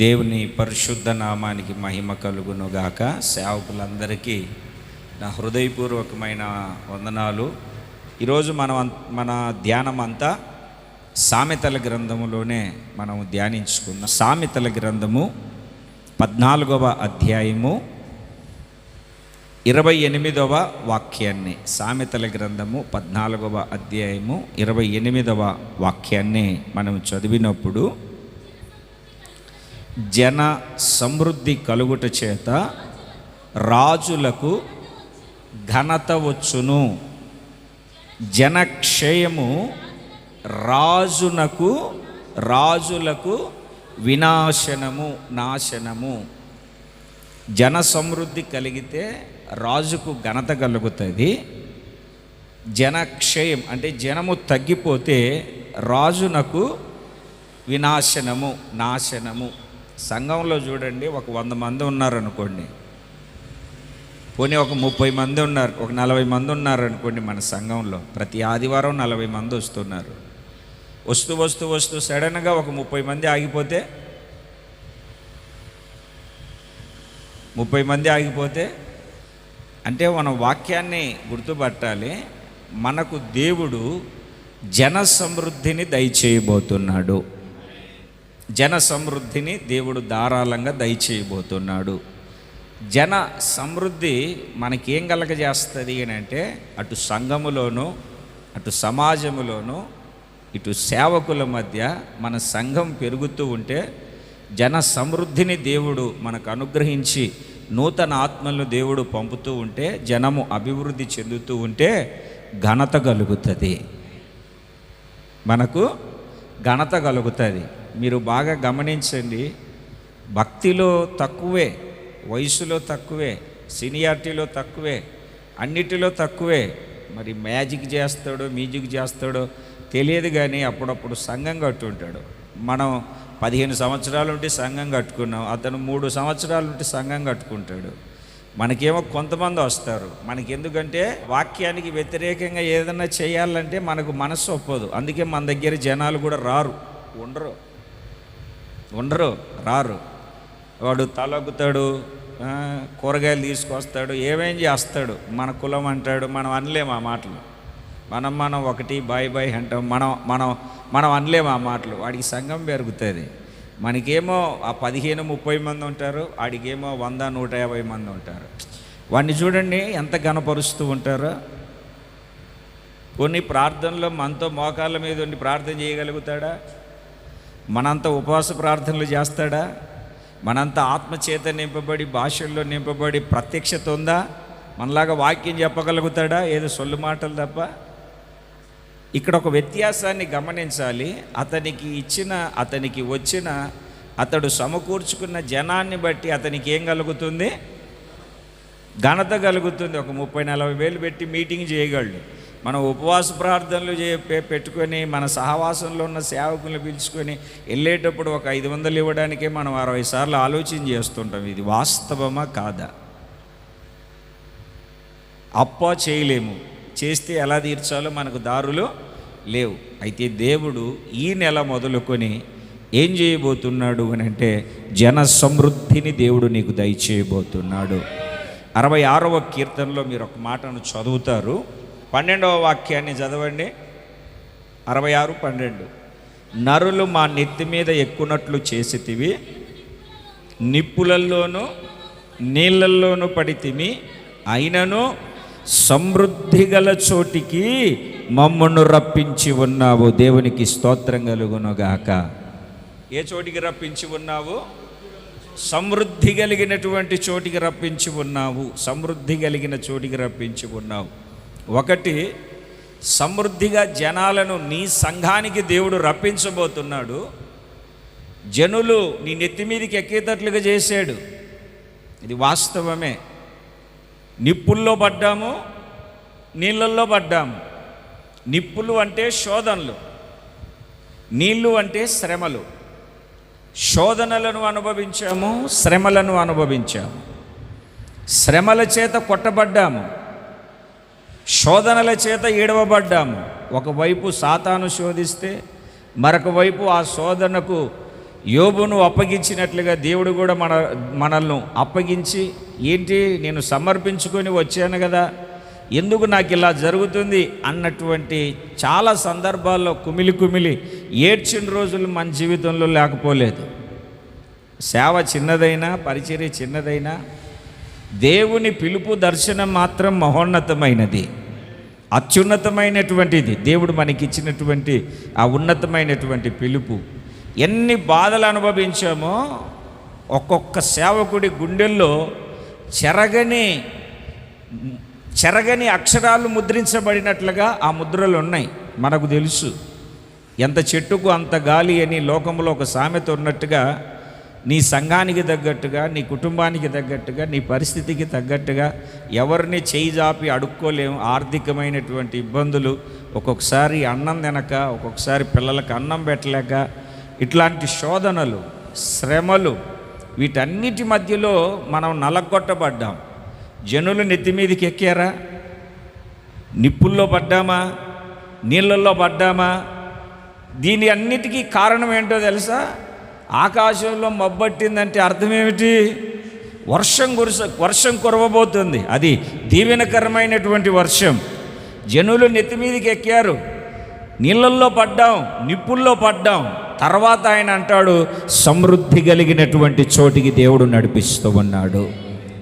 దేవుని పరిశుద్ధ నామానికి మహిమ కలుగునుగాక. సేవకులందరికీ నా హృదయపూర్వకమైన వందనాలు. ఈరోజు మన ధ్యానం అంతా సామెతల గ్రంథములోనే మనం ధ్యానించుకున్నాం. సామెతల గ్రంథము 14వ అధ్యాయము 28వ వాక్యాన్ని, సామెతల గ్రంథము 14వ అధ్యాయము 28వ వాక్యాన్ని మనం చదివినప్పుడు, జన సమృద్ధి కలుగుట చేత రాజులకు ఘనత వచ్చును, జనక్షయము రాజులకు వినాశనము, నాశనము. జన సమృద్ధి కలిగితే రాజుకు ఘనత కలుగుతుంది. జనక్షయం అంటే జనము తగ్గిపోతే రాజునకు వినాశనము, నాశనము. సంఘంలో చూడండి, ఒక 100 మంది ఉన్నారనుకోండి, పోనీ ఒక 30 మంది ఉన్నారు, ఒక 40 మంది ఉన్నారనుకోండి. మన సంఘంలో ప్రతి ఆదివారం 40 మంది వస్తున్నారు. వస్తూ సడన్గా ఒక 30 మంది ఆగిపోతే, 30 మంది ఆగిపోతే అంటే మనం వాక్యాన్ని గుర్తుపట్టాలి. మనకు దేవుడు జన సమృద్ధిని దయచేయబోతున్నాడు. జన సమృద్ధిని దేవుడు ధారాళంగా దయచేయబోతున్నాడు. జన సమృద్ధి మనకేం కలగజేస్తుంది అని అంటే, అటు సంఘములోను, అటు సమాజములోను, ఇటు సేవకుల మధ్య మన సంఘం పెరుగుతూ ఉంటే, జన సమృద్ధిని దేవుడు మనకు అనుగ్రహించి నూతన ఆత్మలను దేవుడు పంపుతూ ఉంటే, జనము అభివృద్ధి చెందుతూ ఉంటే ఘనత కలుగుతుంది, మనకు ఘనత కలుగుతుంది. మీరు బాగా గమనించండి, భక్తిలో తక్కువే, వయసులో తక్కువే, సీనియారిటీలో తక్కువే, అన్నిటిలో తక్కువే. మరి మ్యూజిక్ చేస్తాడో తెలియదు, కానీ అప్పుడప్పుడు సంఘం కట్టుంటాడు. మనం 15 సంవత్సరాలు ఉంటే సంఘం కట్టుకున్నాం, అతను 3 సంవత్సరాలు ఉంటే సంఘం కట్టుకుంటాడు. మనకేమో కొంతమంది వస్తారు. మనకి ఎందుకంటే వాక్యానికి వ్యతిరేకంగా ఏదైనా చేయాలంటే మనకు మనసు ఒప్పదు. అందుకే మన దగ్గర జనాలు కూడా ఉండరు. వాడు తలొగ్గుతాడు, కూరగాయలు తీసుకొస్తాడు, ఏమేం చేస్తాడు, మన కులం అంటాడు. మనం అనలేము ఆ మాటలు. మనం ఒకటి బాయ్ అంటాం. మనం అనలేము ఆ మాటలు. వాడికి సంఘం పెరుగుతుంది. మనకేమో ఆ 15-30 మంది ఉంటారు, వాడికేమో 100-150 మంది ఉంటారు. వాడిని చూడండి ఎంత ఘనపరుస్తూ ఉంటారో. కొన్ని ప్రార్థనలో మనతో మోకాళ్ళ మీద ఉండి ప్రార్థన చేయగలుగుతాడా? మనంత ఉపవాస ప్రార్థనలు చేస్తాడా? మనంత ఆత్మచేత నింపబడి, భాషల్లో నింపబడి ప్రత్యక్షత ఉందా? మనలాగా వాక్యం చెప్పగలుగుతాడా? ఏదో సొల్లు మాటలు తప్ప. ఇక్కడ ఒక వ్యత్యాసాన్ని గమనించాలి. అతనికి వచ్చిన అతడు సమకూర్చుకున్న జనాన్ని బట్టి అతనికి ఏం కలుగుతుంది? ఘనత కలుగుతుంది. ఒక 30-40 వేలు పెట్టి మీటింగ్ చేయగలడు. మనం ఉపవాస ప్రార్థనలు పెట్టుకొని, మన సహవాసంలో ఉన్న సేవకులను పిలుచుకొని వెళ్ళేటప్పుడు ఒక 500 ఇవ్వడానికే మనం 60 సార్లు ఆలోచన చేస్తుంటాం. ఇది వాస్తవమా కాదా? అప్పా చేయలేము, చేస్తే ఎలా తీర్చాలో మనకు దారులు లేవు. అయితే దేవుడు ఈ నెల మొదలుకొని ఏం చేయబోతున్నాడు అని అంటే, జన సమృద్ధిని దేవుడు నీకు దయచేయబోతున్నాడు. 66వ కీర్తనలో మీరు ఒక మాటను చదువుతారు. 12వ వాక్యాన్ని చదవండి. 66:12. నరులు మా నెత్తి మీద ఎక్కునట్లు చేసితివి, నిప్పులల్లోనూ నీళ్ళల్లోనూ పడితిమి, అయినను సమృద్ధి గల చోటికి మమ్మను రప్పించి ఉన్నావు. దేవునికి స్తోత్రం కలుగునుగాక. ఏ చోటికి రప్పించి ఉన్నావు? సమృద్ధి కలిగినటువంటి చోటికి రప్పించి ఉన్నావు. సమృద్ధి కలిగిన చోటికి రప్పించి ఉన్నావు. ఒకటి, సమృద్ధిగా జనాలను నీ సంఘానికి దేవుడు రప్పించబోతున్నాడు. జనులు నీ నెత్తి మీదకి ఎక్కేటట్లుగా చేశాడు. ఇది వాస్తవమే. నిప్పుల్లో పడ్డాము, నీళ్ళల్లో పడ్డాము. నిప్పులు అంటే శోధనలు, నీళ్ళు అంటే శ్రమలు. శోధనలను అనుభవించాము, శ్రమలను అనుభవించాము. శ్రమల చేత కొట్టబడ్డాము, శోధనల చేత ఈడవబడ్డాము. ఒకవైపు సాతాను శోధిస్తే, మరొక వైపు ఆ శోధనకు యోబును అప్పగించినట్లుగా దేవుడు కూడా మనల్ని అప్పగించి, ఏంటి నేను సమర్పించుకొని వచ్చాను కదా, ఎందుకు నాకు ఇలా జరుగుతుంది అన్నటువంటి చాలా సందర్భాల్లో కుమిలి ఏడ్చిన రోజులు మన జీవితంలో లేకపోలేదు. సేవ చిన్నదైనా, పరిచర్య చిన్నదైనా, దేవుని పిలుపు దర్శనం మాత్రం మహోన్నతమైనది, అత్యున్నతమైనటువంటిది. దేవుడు మనకిచ్చినటువంటి ఆ ఉన్నతమైనటువంటి పిలుపు. ఎన్ని బాధలు అనుభవించామో ఒక్కొక్క సేవకుడి గుండెల్లో చెరగని అక్షరాలు ముద్రించబడినట్లుగా ఆ ముద్రలు ఉన్నాయి. మనకు తెలుసు, ఎంత చెట్టుకు అంత గాలి అని లోకంలో ఒక సామెత ఉన్నట్టుగా, నీ సంఘానికి తగ్గట్టుగా, నీ కుటుంబానికి తగ్గట్టుగా, నీ పరిస్థితికి తగ్గట్టుగా ఎవరిని చేయి జాపి అడుక్కోలేము. ఆర్థికమైనటువంటి ఇబ్బందులు, ఒక్కొక్కసారి అన్నం తినక, ఒక్కొక్కసారి పిల్లలకు అన్నం పెట్టలేక, ఇట్లాంటి శోధనలు, శ్రమలు, వీటన్నిటి మధ్యలో మనం నలగొట్టబడ్డాం. జనులు నెత్తి మీదకి ఎక్కారా? నిప్పుల్లో పడ్డామా? నీళ్ళల్లో పడ్డామా? దీని అన్నిటికీ కారణం ఏంటో తెలుసా? ఆకాశంలో మబ్బట్టిందంటే అర్థం ఏమిటి? వర్షం కురవబోతుంది. అది దీవెనకరమైనటువంటి వర్షం. జనులు నెత్తి మీదకి ఎక్కారు, నీళ్ళల్లో పడ్డాం, నిప్పుల్లో పడ్డాం. తర్వాత ఆయన అంటాడు, సమృద్ధి కలిగినటువంటి చోటికి దేవుడు నడిపిస్తూ ఉన్నాడు.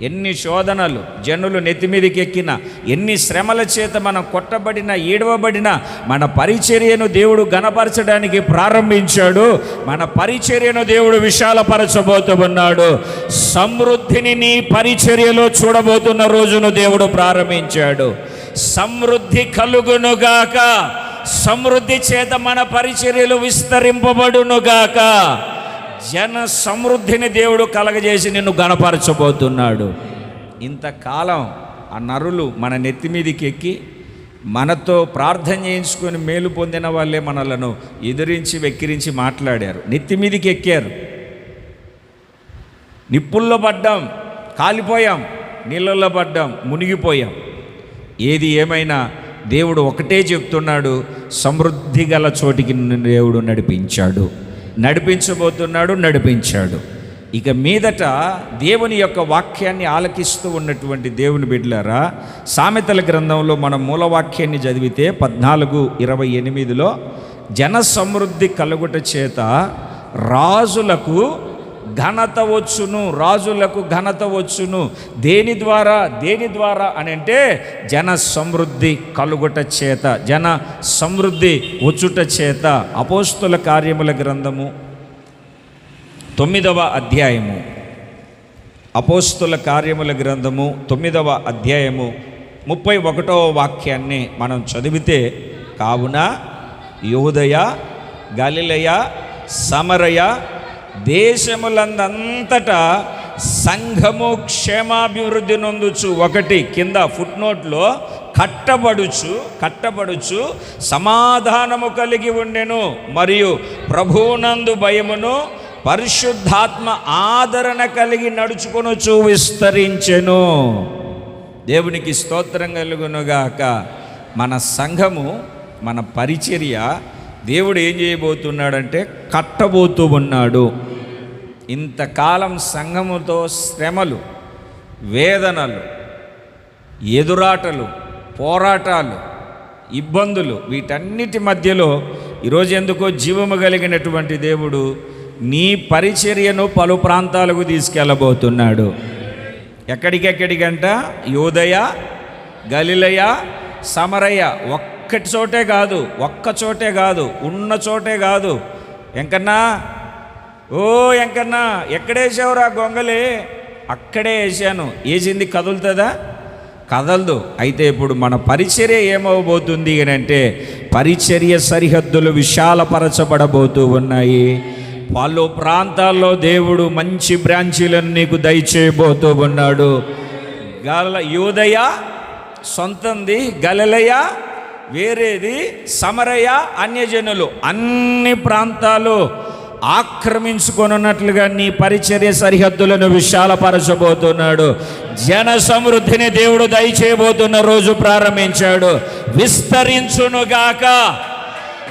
ఎన్ని శోధనలు, జనులు నెత్తి మీదకి ఎక్కిన, ఎన్ని శ్రమల చేత మనం కొట్టబడిన, ఈడవబడిన, మన పరిచర్యను దేవుడు ఘనపరచడానికి ప్రారంభించాడు. మన పరిచర్యను దేవుడు విశాలపరచబోతూ ఉన్నాడు. సమృద్ధిని నీ పరిచర్యలో చూడబోతున్న రోజును దేవుడు ప్రారంభించాడు. సమృద్ధి కలుగునుగాక, సమృద్ధి చేత మన పరిచర్యలు విస్తరింపబడునుగాక. జన సమృద్ధిని దేవుడు కలగజేసి నిన్ను గణపరచబోతున్నాడు. ఇంతకాలం ఆ నరులు మన నెత్తి మీదకి ఎక్కి మనతో ప్రార్థన చేయించుకొని మేలు పొందిన వాళ్ళే మనలను ఎదిరించి వెక్కిరించి మాట్లాడారు. నెత్తి మీదకి ఎక్కారు, నిప్పుల్లో పడ్డాం, కాలిపోయాం, నీళ్ళల్లో పడ్డాం, మునిగిపోయాం. ఏది ఏమైనా దేవుడు ఒకటే చెప్తున్నాడు, సమృద్ధి గల చోటికి దేవుడు నడిపించాడు. ఇక మీదట దేవుని యొక్క వాక్యాన్ని ఆలకిస్తూ ఉన్నటువంటి దేవుని బిడ్డలారా, సామెతల గ్రంథంలో మనం మూలవాక్యాన్ని చదివితే 14:28లో జన సమృద్ధి కలుగుట చేత రాజులకు ఘనత వచ్చును. దేని ద్వారా అని అంటే జన సమృద్ధి కలుగుట చేత, జన సమృద్ధి వచ్చుట చేత. అపోస్తుల కార్యముల గ్రంథము 9వ అధ్యాయము, అపోస్తుల కార్యముల గ్రంథము 9వ అధ్యాయము 31వ వాక్యాన్ని మనం చదివితే, కావున యూదయ, గలిలయ, సమరయ దేశములందంతటా సంఘము క్షేమాభివృద్ధి నొందుచు, ఒకటి కింద ఫుట్నోట్లో కట్టబడుచు సమాధానము కలిగి ఉండెను, మరియు ప్రభువునందు భయమును పరిశుద్ధాత్మ ఆదరణ కలిగి నడుచుకొనుచు విస్తరించెను. దేవునికి స్తోత్రం కలుగునుగాక. మన సంఘము, మన పరిచర్య దేవుడు ఏం చేయబోతున్నాడంటే కట్టబోతూ ఉన్నాడు. ఇంతకాలం సంఘముతో శ్రమలు, వేదనలు, ఎదురాటలు, పోరాటాలు, ఇబ్బందులు, వీటన్నిటి మధ్యలో ఈరోజు ఎందుకో జీవము కలిగినటువంటి దేవుడు నీ పరిచర్యను పలు ప్రాంతాలకు తీసుకెళ్ళబోతున్నాడు. ఎక్కడికంట? యూదయ, గలిలయ, సమరయ. ఒక్క చోటే కాదు, ఉన్న చోటే కాదు. ఎంకన్నా ఎక్కడేసావురా గొంగలే? అక్కడే వేసాను. వేసింది కదులుతుందా? కదలదు. అయితే ఇప్పుడు మన పరిచర్య ఏమవబోతుంది అని అంటే, పరిచర్య సరిహద్దులు విశాలపరచబడబోతూ ఉన్నాయి. పలు ప్రాంతాల్లో దేవుడు మంచి బ్రాంచీలను నీకు దయచేయబోతూ ఉన్నాడు. యూదయ సొంతంది, గలిలయ వేరేది, సమరయ అన్యజనులు. అన్ని ప్రాంతాలు ఆక్రమించుకొనున్నట్లుగా నీ పరిచర్య సరిహద్దులను విశాలపరచబోతున్నాడు. జన సమృద్ధిని దేవుడు దయచేయబోతున్న రోజు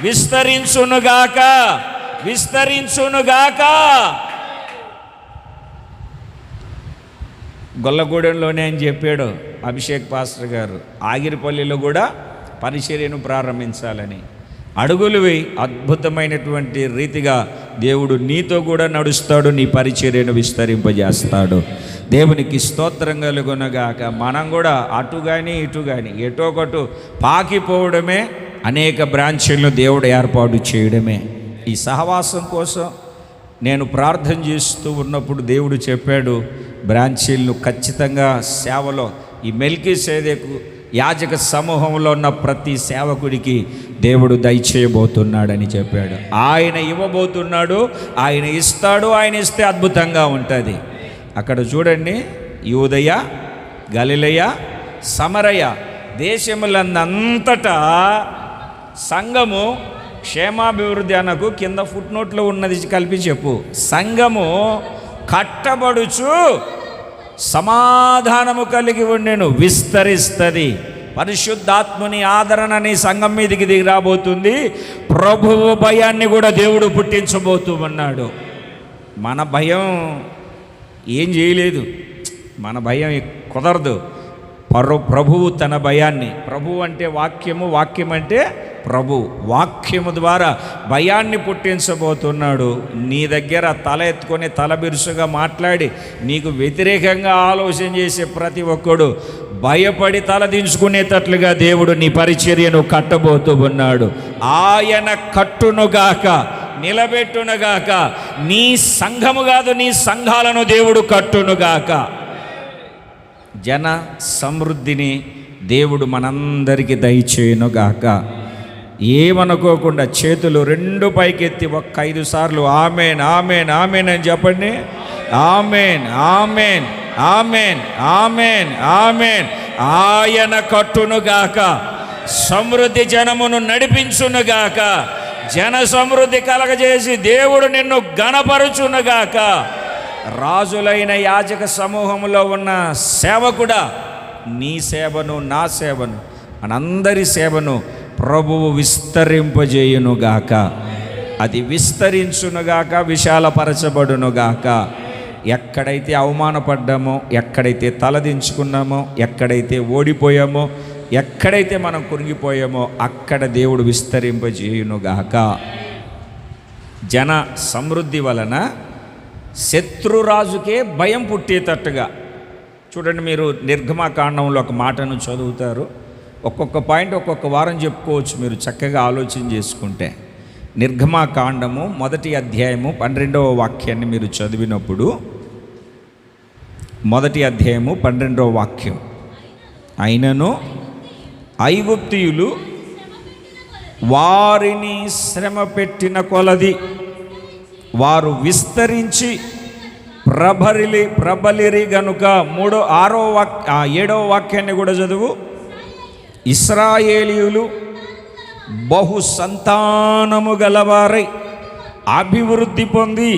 విస్తరించునుగాక. విస్తరించునుగాక. గొల్లగూడెంలోనే అని చెప్పాడు అభిషేక్ పాస్టర్ గారు. ఆగిరిపల్లిలో కూడా పరిచర్యను ప్రారంభించాలని అడుగులు వేయి. అద్భుతమైనటువంటి రీతిగా దేవుడు నీతో కూడా నడుస్తాడు, నీ పరిచర్యను విస్తరింపజేస్తాడు. దేవునికి స్తోత్రం కలుగునగాక. మనం కూడా అటు కానీ ఇటు కానీ ఎటో ఒకటు పాకిపోవడమే, అనేక బ్రాంచీలను దేవుడు ఏర్పాటు చేయడమే. ఈ సహవాసం కోసం నేను ప్రార్థన చేస్తూ ఉన్నప్పుడు దేవుడు చెప్పాడు, బ్రాంచీలను ఖచ్చితంగా సేవలో ఈ మెల్కీసెదెకు యాజక సమూహంలో ఉన్న ప్రతి సేవకుడికి దేవుడు దయచేయబోతున్నాడని చెప్పాడు. ఆయన ఇవ్వబోతున్నాడు, ఆయన ఇస్తాడు. ఆయన ఇస్తే అద్భుతంగా ఉంటుంది. అక్కడ చూడండి, యూదయ, గలిలయ, సమరయ దేశములందంతటా సంఘము క్షేమాభివృద్ధి అనకు, కింద ఫుట్నోట్లో ఉన్నది కలిపి చెప్పు. సంఘము కట్టబడుచు సమాధానము కలిగి ఉండెను, విస్తరిస్తుంది. పరిశుద్ధాత్ముని ఆదరణ నీ సంఘం మీదికి దిగి రాబోతుంది. ప్రభువు భయాన్ని కూడా దేవుడు పుట్టించబోతూ ఉన్నాడు. మన భయం ఏం చేయలేదు, మన భయం కుదరదు. ప్రభువు తన భయాన్ని, ప్రభువు అంటే వాక్యము, వాక్యం అంటే ప్రభు, వాక్యము ద్వారా భయాన్ని పుట్టించబోతున్నాడు. నీ దగ్గర తల ఎత్తుకొని తలబిరుసుగా మాట్లాడి నీకు వ్యతిరేకంగా ఆలోచన చేసే ప్రతి ఒక్కడు భయపడి తలదించుకునేటట్లుగా దేవుడు నీ పరిచర్యను కట్టబోతూ ఉన్నాడు. ఆయన కట్టునుగాక, నిలబెట్టునుగాక. నీ సంఘము కాదు, నీ సంఘాలను దేవుడు కట్టునుగాక. జన సమృద్ధిని దేవుడు మనందరికీ దయచేయునుగాక. ఏమనుకోకుండా చేతులు రెండు పైకెత్తి ఒక్క 5 సార్లు ఆమెన్ ఆమెన్ ఆమెన్ అని చెప్పండి. Amen amen amen amen amen. ఆయన కట్టునుగాక, సమృద్ధి జనమును నడిపించునుగాక, జన సమృద్ధి కలగజేసి దేవుడు నిన్ను ఘనపరుచునుగాక. రాజులైన యాజక సమూహంలో ఉన్న సేవకుడా, నీ సేవను, నా సేవను, మనందరి సేవను ప్రభువు విస్తరింపజేయునుగాక. అది విస్తరించునుగాక, విశాలపరచబడునుగాక. ఎక్కడైతే అవమానపడ్డామో, ఎక్కడైతే తలదించుకున్నామో, ఎక్కడైతే ఓడిపోయామో, ఎక్కడైతే మనం కురిగిపోయామో అక్కడ దేవుడు విస్తరింపజేయునుగాక. జన సమృద్ధి వలన శత్రురాజుకే భయం పుట్టేటట్టుగా చూడండి. మీరు నిర్గమకాండంలో ఒక మాటను చదువుతారు, ఒక్కొక్క పాయింట్ ఒక్కొక్క వారం చెప్పుకోవచ్చు మీరు చక్కగా ఆలోచన చేసుకుంటే. నిర్గమకాండము 1వ అధ్యాయము 12వ వాక్యాన్ని మీరు చదివినప్పుడు, 1వ అధ్యాయము 12వ వాక్యం, అయినను ఐగుప్తీయులు వారిని శ్రమ పెట్టిన కొలది వారు విస్తరించి ప్రబలిరి గనుక. 7వ వాక్యాన్ని కూడా చదువు. ఇశ్రాయేలీయులు బహు సంతానము గలవారై అభివృద్ధి పొంది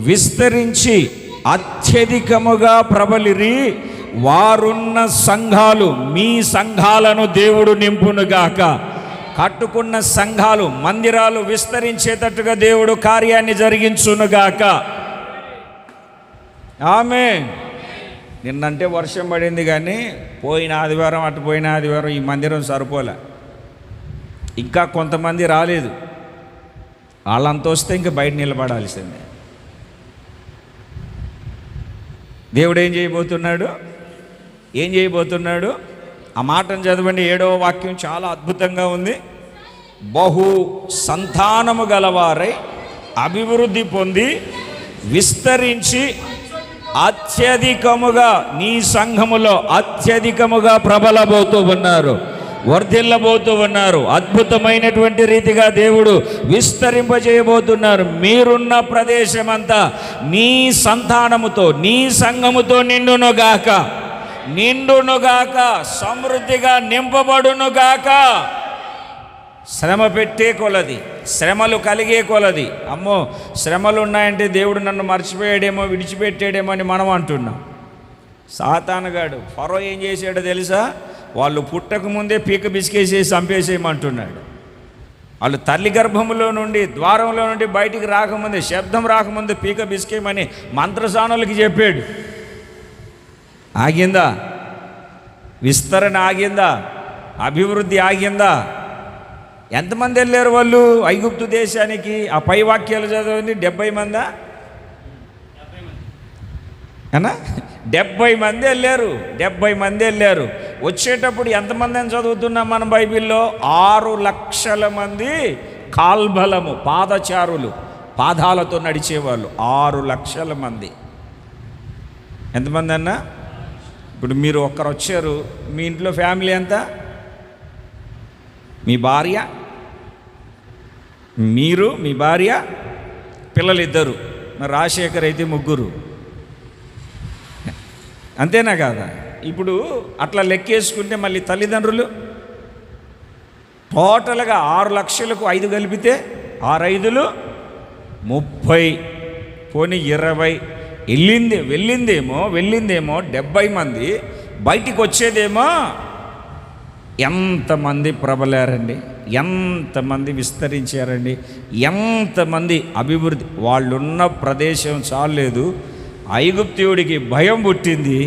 విస్తరించి అత్యధికముగా ప్రబలిరి. వారున్న సంఘాలు, మీ సంఘాలను దేవుడు నింపునుగాక. కట్టుకున్న సంఘాలు, మందిరాలు విస్తరించేటట్టుగా దేవుడు కార్యాన్ని జరిగించునుగాక. ఆమేన్. నిన్నంటే వర్షం పడింది కానీ పోయిన ఆదివారం, అటు పోయిన ఆదివారం ఈ మందిరం సరిపోలే. ఇంకా కొంతమంది రాలేదు, వాళ్ళంతా వస్తే ఇంకా బయట నిలబడాల్సిందే. దేవుడు ఏం చేయబోతున్నాడు? ఏం చేయబోతున్నాడు? ఆ మాటను చదవండి. 7వ వాక్యం చాలా అద్భుతంగా ఉంది. బహు సంతానము గలవారై అభివృద్ధి పొంది విస్తరించి అత్యధికముగా, నీ సంఘములో అత్యధికముగా ప్రబలబోతూ ఉన్నారు, వర్ధిల్లబోతూ ఉన్నారు. అద్భుతమైనటువంటి రీతిగా దేవుడు విస్తరింపజేయబోతున్నారు. మీరున్న ప్రదేశమంతా నీ సంతానముతో, నీ సంఘముతో నిండునుగాక, నిండునుగాక, సమృద్ధిగా నింపబడునుగాక. శ్రమ పెట్టే కొలది, శ్రమలు కలిగే కొలది, అమ్మో శ్రమలు ఉన్నాయంటే దేవుడు నన్ను మర్చిపోయాడేమో, విడిచిపెట్టాడేమో అని మనం అంటున్నాం. సాతానుగాడు ఫరో ఏం చేశాడో తెలుసా? వాళ్ళు పుట్టక ముందే పీక బిసికేసేసి చంపేసేయమంటున్నాడు. వాళ్ళు తల్లి గర్భములో నుండి ద్వారంలో నుండి బయటికి రాకముందే, శబ్దం రాకముందే పీక బిస్కేమని మంత్రసానులకి చెప్పాడు. ఆగిందా? విస్తరణ ఆగిందా? అభివృద్ధి ఆగిందా? ఎంతమంది వెళ్ళారు వాళ్ళు ఐగుప్తు దేశానికి? ఆ పై వాక్యాలు చదవండి. 70 మందా అన్నా? 70 మంది వెళ్ళారు. 70 మంది వెళ్ళారు. వచ్చేటప్పుడు ఎంతమంది అని చదువుతున్నాం మనం బైబిల్లో? 6 లక్షల మంది కాల్బలము, పాదచారులు, పాదాలతో నడిచేవాళ్ళు 6 లక్షల మంది. ఎంతమంది అన్నా? ఇప్పుడు మీరు ఒక్కరు వచ్చారు, మీ ఇంట్లో ఫ్యామిలీ ఎంత? మీ భార్య, మీరు, మీ భార్య, పిల్లలు 2. మరి రాజశేఖర్ అయితే 3. అంతేనా కాదా? ఇప్పుడు అట్లా లెక్కేసుకుంటే మళ్ళీ తల్లిదండ్రులు టోటల్గా 6 లక్షలకు 5 కలిపితే 6 5లు 30, పోనీ 20. వెళ్ళిందేమో 70 మంది, బయటికి వచ్చేదేమో ఎంతమంది ప్రబలారండి, ఎంతమంది విస్తరించారండి, ఎంతమంది అభివృద్ధి. వాళ్ళున్న ప్రదేశం చాలేదు, ఐగుప్తీయుడికి భయం పుట్టింది.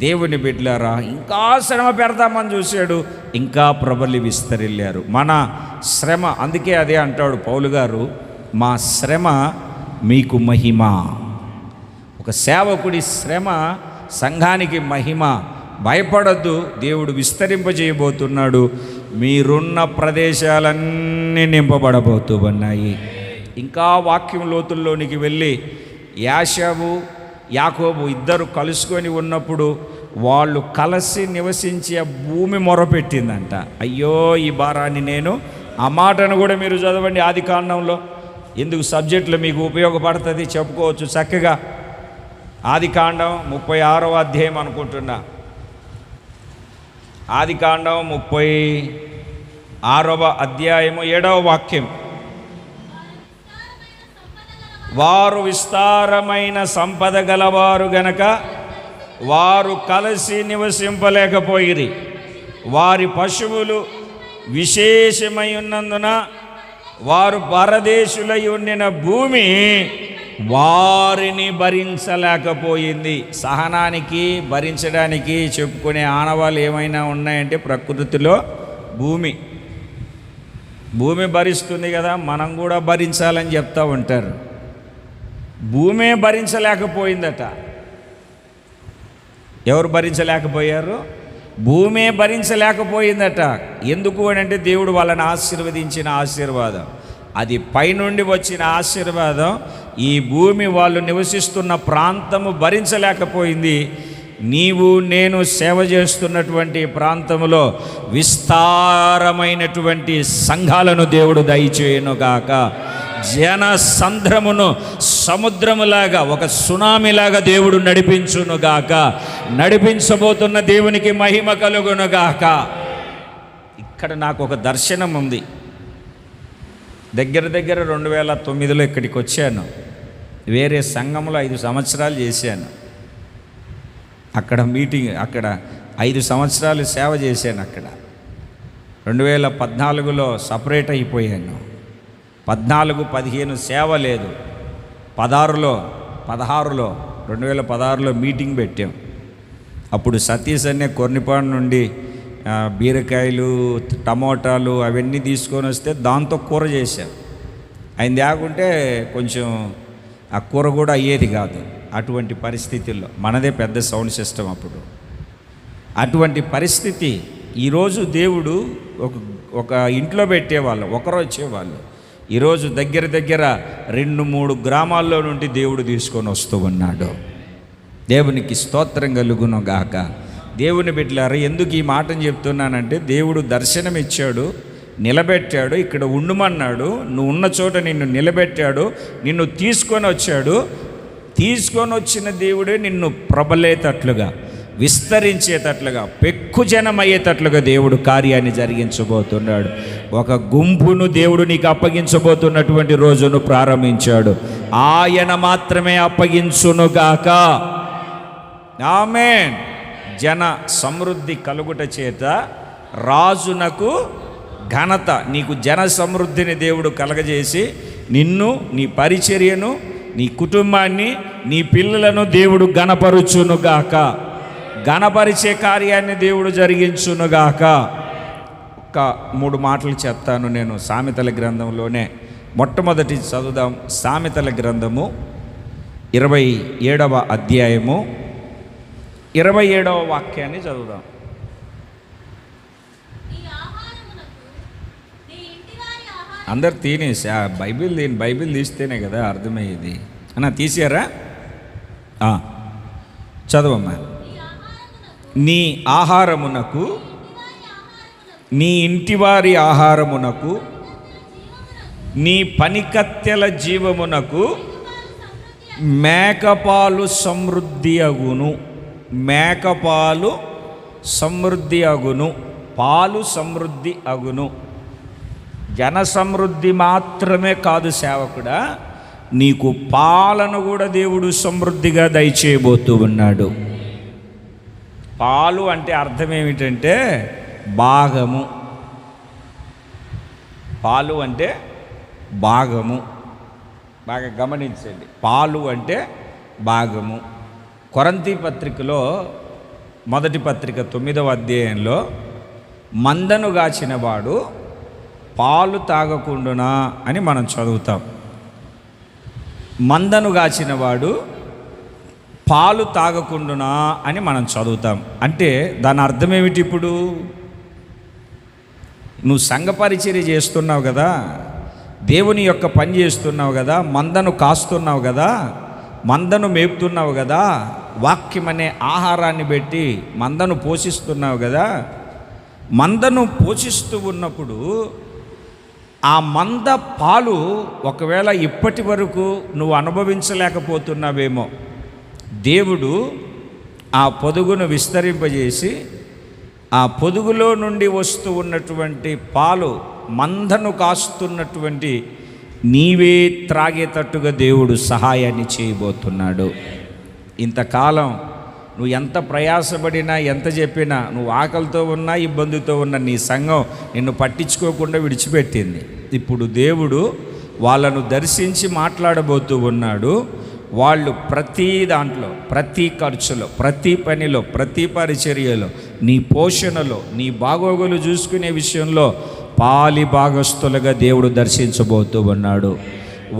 దేవుని బిడ్డలారా, ఇంకా శ్రమ పెడతామని చూశాడు, ఇంకా ప్రబలి విస్తరిల్లారు. మన శ్రమ, అందుకే అదే అంటాడు పౌలు గారు, మా శ్రమ మీకు మహిమ. ఒక సేవకుడి శ్రమ సంఘానికి మహిమ. భయపడద్దు, దేవుడు విస్తరింపజేయబోతున్నాడు. మీరున్న ప్రదేశాలన్నీ నింపబడబోతూ ఉన్నాయి. ఇంకా వాక్యం లోతుల్లోనికి వెళ్ళి యాషావు యాకోబు ఇద్దరు కలుసుకొని ఉన్నప్పుడు వాళ్ళు కలిసి నివసించే భూమి మొరపెట్టిందంట. అయ్యో ఈ భారాన్ని నేను, ఆ మాటను కూడా మీరు చదవండి ఆదికాండంలో. ఎందుకు సబ్జెక్టులో మీకు ఉపయోగపడుతుంది, చెప్పుకోవచ్చు చక్కగా. ఆదికాండం 36వ అధ్యాయం అనుకుంటున్నా. ఆదికాండం 36వ అధ్యాయము 7వ వాక్యం. వారు విస్తారమైన సంపద గలవారు గనక వారు కలిసి నివసింపలేకపోయిరి. వారి పశువులు విశేషమై ఉన్నందున వారు పరదేశులై ఉండిన భూమి వారిని భరించలేకపోయింది. సహనానికి, భరించడానికి చెప్పుకునే ఆనవాళ్ళు ఏమైనా ఉన్నాయంటే ప్రకృతిలో భూమి భరిస్తుంది కదా, మనం కూడా భరించాలని చెప్తూ ఉంటారు. భూమే భరించలేకపోయిందట. ఎవరు భరించలేకపోయారు? భూమే భరించలేకపోయిందట. ఎందుకు అని అంటే దేవుడు వాళ్ళని ఆశీర్వదించిన ఆశీర్వాదం, అది పైనుండి వచ్చిన ఆశీర్వాదం. ఈ భూమి వాళ్ళు నివసిస్తున్న ప్రాంతము భరించలేకపోయింది. నీవు నేను సేవ చేస్తున్నటువంటి ప్రాంతంలో విస్తారమైనటువంటి సంఘాలను దేవుడు దయచేయునుగాక. జన సంద్రమును సముద్రములాగా, ఒక సునామీలాగా దేవుడు నడిపించునుగాక. నడిపించబోతున్న దేవునికి మహిమ కలుగునుగాక. ఇక్కడ నాకు ఒక దర్శనం ఉంది. దగ్గర 2009లో ఇక్కడికి వచ్చాను. వేరే సంఘంలో 5 సంవత్సరాలు చేశాను. అక్కడ మీటింగ్, అక్కడ 5 సంవత్సరాలు సేవ చేశాను. అక్కడ 2014లో సపరేట్ అయిపోయాను. 14-15 సేవ లేదు. 2016లో మీటింగ్ పెట్టాం. అప్పుడు సతీష్ అనే కొర్నిపాడు నుండి బీరకాయలు, టమోటాలు అవన్నీ తీసుకొని వస్తే దాంతో కూర చేశాం. ఆయన లేకుంటే కొంచెం ఆ కూర కూడా అయ్యేది కాదు. అటువంటి పరిస్థితుల్లో మనదే పెద్ద సౌండ్ సిస్టమ్ అప్పుడు. అటువంటి పరిస్థితి. ఈరోజు దేవుడు ఒక ఇంట్లో పెట్టేవాళ్ళు, ఒకరు వచ్చేవాళ్ళు. ఈరోజు దగ్గర 2-3 గ్రామాల్లో నుండి దేవుడు తీసుకొని వస్తూ ఉన్నాడు. దేవునికి స్తోత్రం కలుగును గాక. దేవుని బిడ్డలారా, ఎందుకు ఈ మాటను చెప్తున్నానంటే, దేవుడు దర్శనం ఇచ్చాడు, నిలబెట్టాడు, ఇక్కడ ఉండమన్నాడు, నువ్వు ఉన్న చోట నిన్ను నిలబెట్టాడు, నిన్ను తీసుకొని వచ్చాడు. తీసుకొని వచ్చిన దేవుడే నిన్ను ప్రబలేటట్లుగా, విస్తరించేటట్లుగా, పెక్కు జనం అయ్యేటట్లుగా దేవుడు కార్యాన్ని జరిగించబోతున్నాడు. ఒక గుంపును దేవుడు నీకు అప్పగించబోతున్నటువంటి రోజును ప్రారంభించాడు. ఆయన మాత్రమే అప్పగించునుగాక. ఆమేన్. జన సమృద్ధి కలుగుట చేత రాజునకు ఘనత, నీకు జన సమృద్ధిని దేవుడు కలగజేసి నిన్ను, నీ పరిచర్యను, నీ కుటుంబాన్ని, నీ పిల్లలను దేవుడు ఘనపరుచునుగాక. ఘనపరిచే కార్యాన్ని దేవుడు జరిగించునుగాక. ఒక 3 మాటలు చెప్తాను నేను సామెతల గ్రంథంలోనే. మొట్టమొదటి చదువుదాం. సామెతల గ్రంథము 27వ అధ్యాయము 27వ వాక్యాన్ని చదువుదాం. అందరు తినేసి బైబిల్ తీస్తేనే కదా అర్థమయ్యేది. అన్న తీసారా? చదవమ్మా. నీ ఆహారమునకు, నీ ఇంటివారి ఆహారమునకు, నీ పనికత్తెల జీవమునకు మేకపాలు సమృద్ధి అగును. మేకపాలు సమృద్ధి అగును. పాలు సమృద్ధి అగును. జన సమృద్ధి మాత్రమే కాదు సేవకుడా, నీకు పాలను కూడా దేవుడు సమృద్ధిగా దయచేయబోతూ ఉన్నాడు. పాలు అంటే అర్థం ఏమిటంటే భాగము. పాలు అంటే భాగము. బాగా గమనించండి. పాలు అంటే భాగము. కొరింథీ పత్రికలో మొదటి పత్రిక 9వ అధ్యాయంలో మందను గాచిన వాడు పాలు తాగకుండునా అని మనం చదువుతాం. మందను గాచిన వాడు పాలు తాగకుండునా అని మనం చదువుతాం. అంటే దాని అర్థం ఏమిటి? ఇప్పుడు నువ్వు సంఘ పరిచర్య చేస్తున్నావు కదా, దేవుని యొక్క పని చేస్తున్నావు కదా, మందను కాస్తున్నావు కదా, మందను మేపుతున్నావు కదా, వాక్యం అనే ఆహారాన్ని పెట్టి మందను పోషిస్తున్నావు కదా. మందను పోషిస్తూ ఉన్నప్పుడు ఆ మంద పాలు ఒకవేళ ఇప్పటి వరకు నువ్వు అనుభవించలేకపోతున్నావేమో, దేవుడు ఆ పొదుగును విస్తరింపజేసి ఆ పొదుగులో నుండి వస్తూ ఉన్నటువంటి పాలు మందను కాస్తున్నటువంటి నీవే త్రాగేటట్టుగా దేవుడు సహాయాన్ని చేయబోతున్నాడు. ఇంతకాలం నువ్వు ఎంత ప్రయాసపడినా, ఎంత చెప్పినా, నువ్వు ఆకలితో ఉన్నా, ఇబ్బందితో ఉన్నా, నీ సంఘం నిన్ను పట్టించుకోకుండా విడిచిపెట్టింది. ఇప్పుడు దేవుడు వాళ్ళను దర్శించి మాట్లాడబోతూ ఉన్నాడు. వాళ్ళు ప్రతి దాంట్లో, ప్రతి ఖర్చులో, ప్రతి పనిలో, ప్రతి పరిచర్యలో, నీ పోషణలో, నీ బాగోగులు చూసుకునే విషయంలో పాలి భాగస్తులుగా దేవుడు దర్శించబోతూ ఉన్నాడు.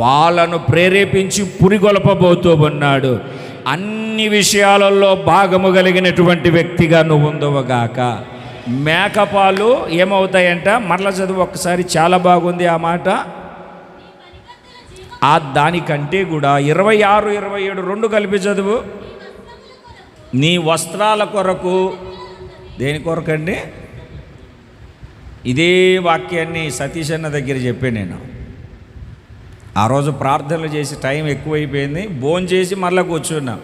వాళ్ళను ప్రేరేపించి పురిగొల్పబోతూ ఉన్నాడు. అన్ని విషయాలలో భాగము కలిగినటువంటి వ్యక్తిగా నువ్వు ఉందవగాక. మేకపాలు ఏమవుతాయంట? మరలా చదువు ఒక్కసారి, చాలా బాగుంది ఆ మాట. ఆ దానికంటే కూడా 26, 27 2 కలిపి చదువు. నీ వస్త్రాల కొరకు. దేని కొరకండి? ఇదే వాక్యాన్ని సతీష్ అన్న దగ్గర చెప్పాను నేను. ఆ రోజు ప్రార్థనలు చేసి టైం ఎక్కువైపోయింది, భోంచేసి మళ్ళీ కూర్చున్నాం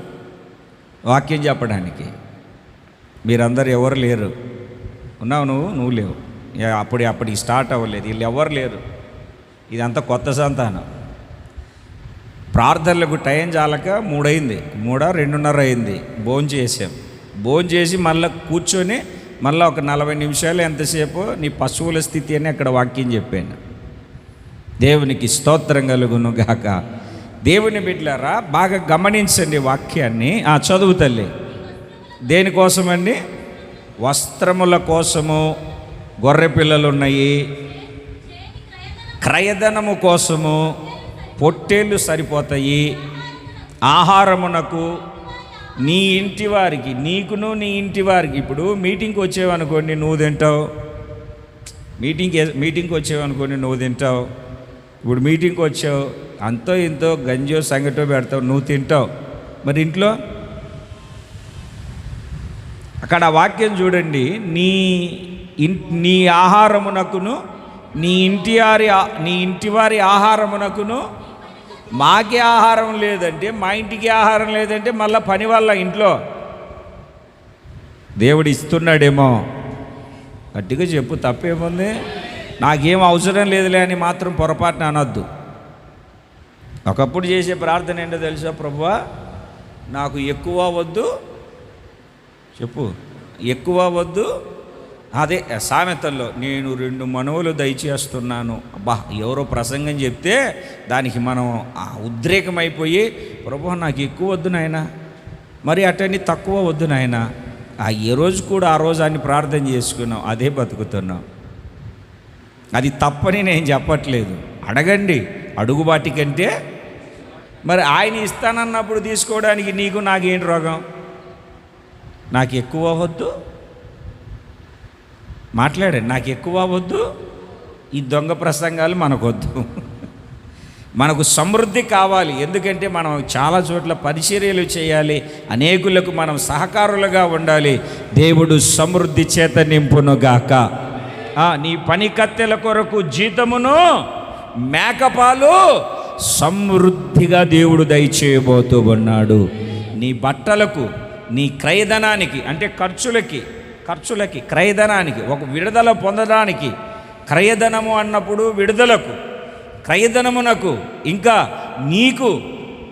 వాక్యం చెప్పడానికి. మీరందరూ ఎవరు లేరు. ఉన్నావు నువ్వు లేవు. అప్పటికి స్టార్ట్ అవ్వలేదు. వీళ్ళు ఎవరు లేరు. ఇదంతా కొత్త సంతానం. ప్రార్థనలకు టైం చాలక 3 అయింది, 2:30 అయింది. భోంచేసి మళ్ళీ కూర్చొని మళ్ళీ ఒక 40 నిమిషాలు ఎంతసేపు నీ పశువుల స్థితి అని అక్కడ వాక్యం చెప్పాను. దేవునికి స్తోత్రం కలుగును గాక. దేవుని బిడ్డలారా, బాగా గమనించండి వాక్యాన్ని. చదువు తల్లి. దేనికోసమండి? వస్త్రముల కోసము. గొర్రె పిల్లలు ఉన్నాయి. క్రయధనము కోసము పొట్టేళ్ళు సరిపోతాయి. ఆహారమునకు, నీ ఇంటి వారికి, నీకును నీ ఇంటి వారికి. ఇప్పుడు మీటింగ్కి వచ్చేవనుకోండి, నువ్వు తింటావు. మీటింగ్కి వచ్చేవనుకోండి, నువ్వు తింటావు. ఇప్పుడు మీటింగ్కి వచ్చావు, అంతో ఇంతో గంజో సంగటో పెడతావు, నువ్వు తింటావు. మరి ఇంట్లో అక్కడ వాక్యం చూడండి. నీ ఆహారమునకును, నీ ఇంటి వారి ఆహారమునకును. మాకే ఆహారం లేదంటే, మా ఇంటికి ఆహారం లేదంటే మళ్ళీ పని వల్ల ఇంట్లో దేవుడు ఇస్తున్నాడేమో. గట్టిగా చెప్పు, తప్పేముంది? నాకేం అవసరం లేదులే అని మాత్రం పొరపాటున అనొద్దు. ఒకప్పుడు చేసే ప్రార్థన ఏంటో తెలుసా? ప్రభువా, నాకు ఎక్కువ వద్దు, చెప్పు, ఎక్కువ వద్దు, అదే సామెతల్లో నేను 2 మనువులు దయచేస్తున్నాను. అబ్బా, ఎవరో ప్రసంగం చెప్తే దానికి మనం ఉద్రేకమైపోయి, ప్రభు నాకు ఎక్కువ వద్దు నాయన, మరి అటని తక్కువ వద్దు నాయన, ఏ రోజు కూడా ఆ రోజు అని ప్రార్థన చేసుకున్నాం, అదే బతుకుతున్నాం. అది తప్పని నేను చెప్పట్లేదు, అడగండి, అడుగుబాటి కంటే. మరి ఆయన ఇస్తానన్నప్పుడు తీసుకోవడానికి నీకు నాకేంటి రోగం? నాకు ఎక్కువ వద్దు మాట్లాడండి, నాకు ఎక్కువ వద్దు, ఈ దొంగ ప్రసంగాలు మనకొద్దు. మనకు సమృద్ధి కావాలి, ఎందుకంటే మనం చాలా చోట్ల పరిచర్యలు చేయాలి, అనేకులకు మనం సహకారులుగా ఉండాలి. దేవుడు సమృద్ధి చేత నింపునుగాక. నీ పని కత్తెల కొరకు జీతమును మేకపాలు సమృద్ధిగా దేవుడు దయచేయబోతూ ఉన్నాడు. నీ బట్టలకు, నీ క్రయధనానికి, అంటే ఖర్చులకి క్రయధనానికి, ఒక విడుదల పొందడానికి, క్రయధనము అన్నప్పుడు విడుదలకు, క్రయధనమునకు, ఇంకా నీకు,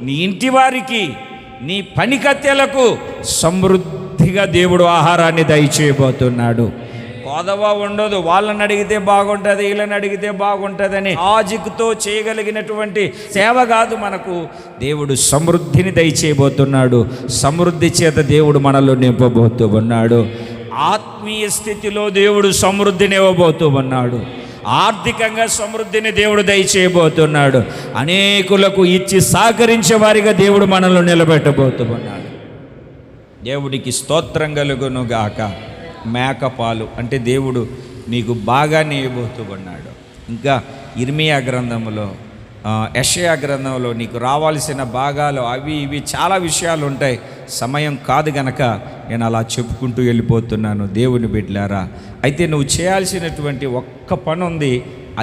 నీ ఇంటి వారికి, నీ పని కత్తెలకు సమృద్ధిగా దేవుడు ఆహారాన్ని దయచేయబోతున్నాడు. కోదవ ఉండదు, వాళ్ళని అడిగితే బాగుంటుంది, వీళ్ళని అడిగితే బాగుంటుందని లాజిక్తో చేయగలిగినటువంటి సేవ కాదు మనకు. దేవుడు సమృద్ధిని దయచేయబోతున్నాడు. సమృద్ధి చేత దేవుడు మనలో నింపబోతూ ఉన్నాడు. ఆత్మీయ స్థితిలో దేవుడు సమృద్ధిని ఇవ్వబోతూ ఉన్నాడు. ఆర్థికంగా సమృద్ధిని దేవుడు దయచేయబోతున్నాడు. అనేకులకు ఇచ్చి సహకరించే వారిగా దేవుడు మనల్ని నిలబెట్టబోతూ ఉన్నాడు. దేవుడికి స్తోత్రం కలుగును గాక. మేకపాలు అంటే దేవుడు నీకు బాగానే ఇవ్వబోతూ ఉన్నాడు. ఇంకా ఇర్మియా గ్రంథంలో, యెషయా గ్రంథంలో నీకు రావాల్సిన భాగాలు అవి ఇవి చాలా విషయాలు ఉంటాయి. సమయం కాదు గనక నేను అలా చెప్పుకుంటూ వెళ్ళిపోతున్నాను. దేవుని బిడ్డలారా, అయితే నువ్వు చేయాల్సినటువంటి ఒక్క పని ఉంది,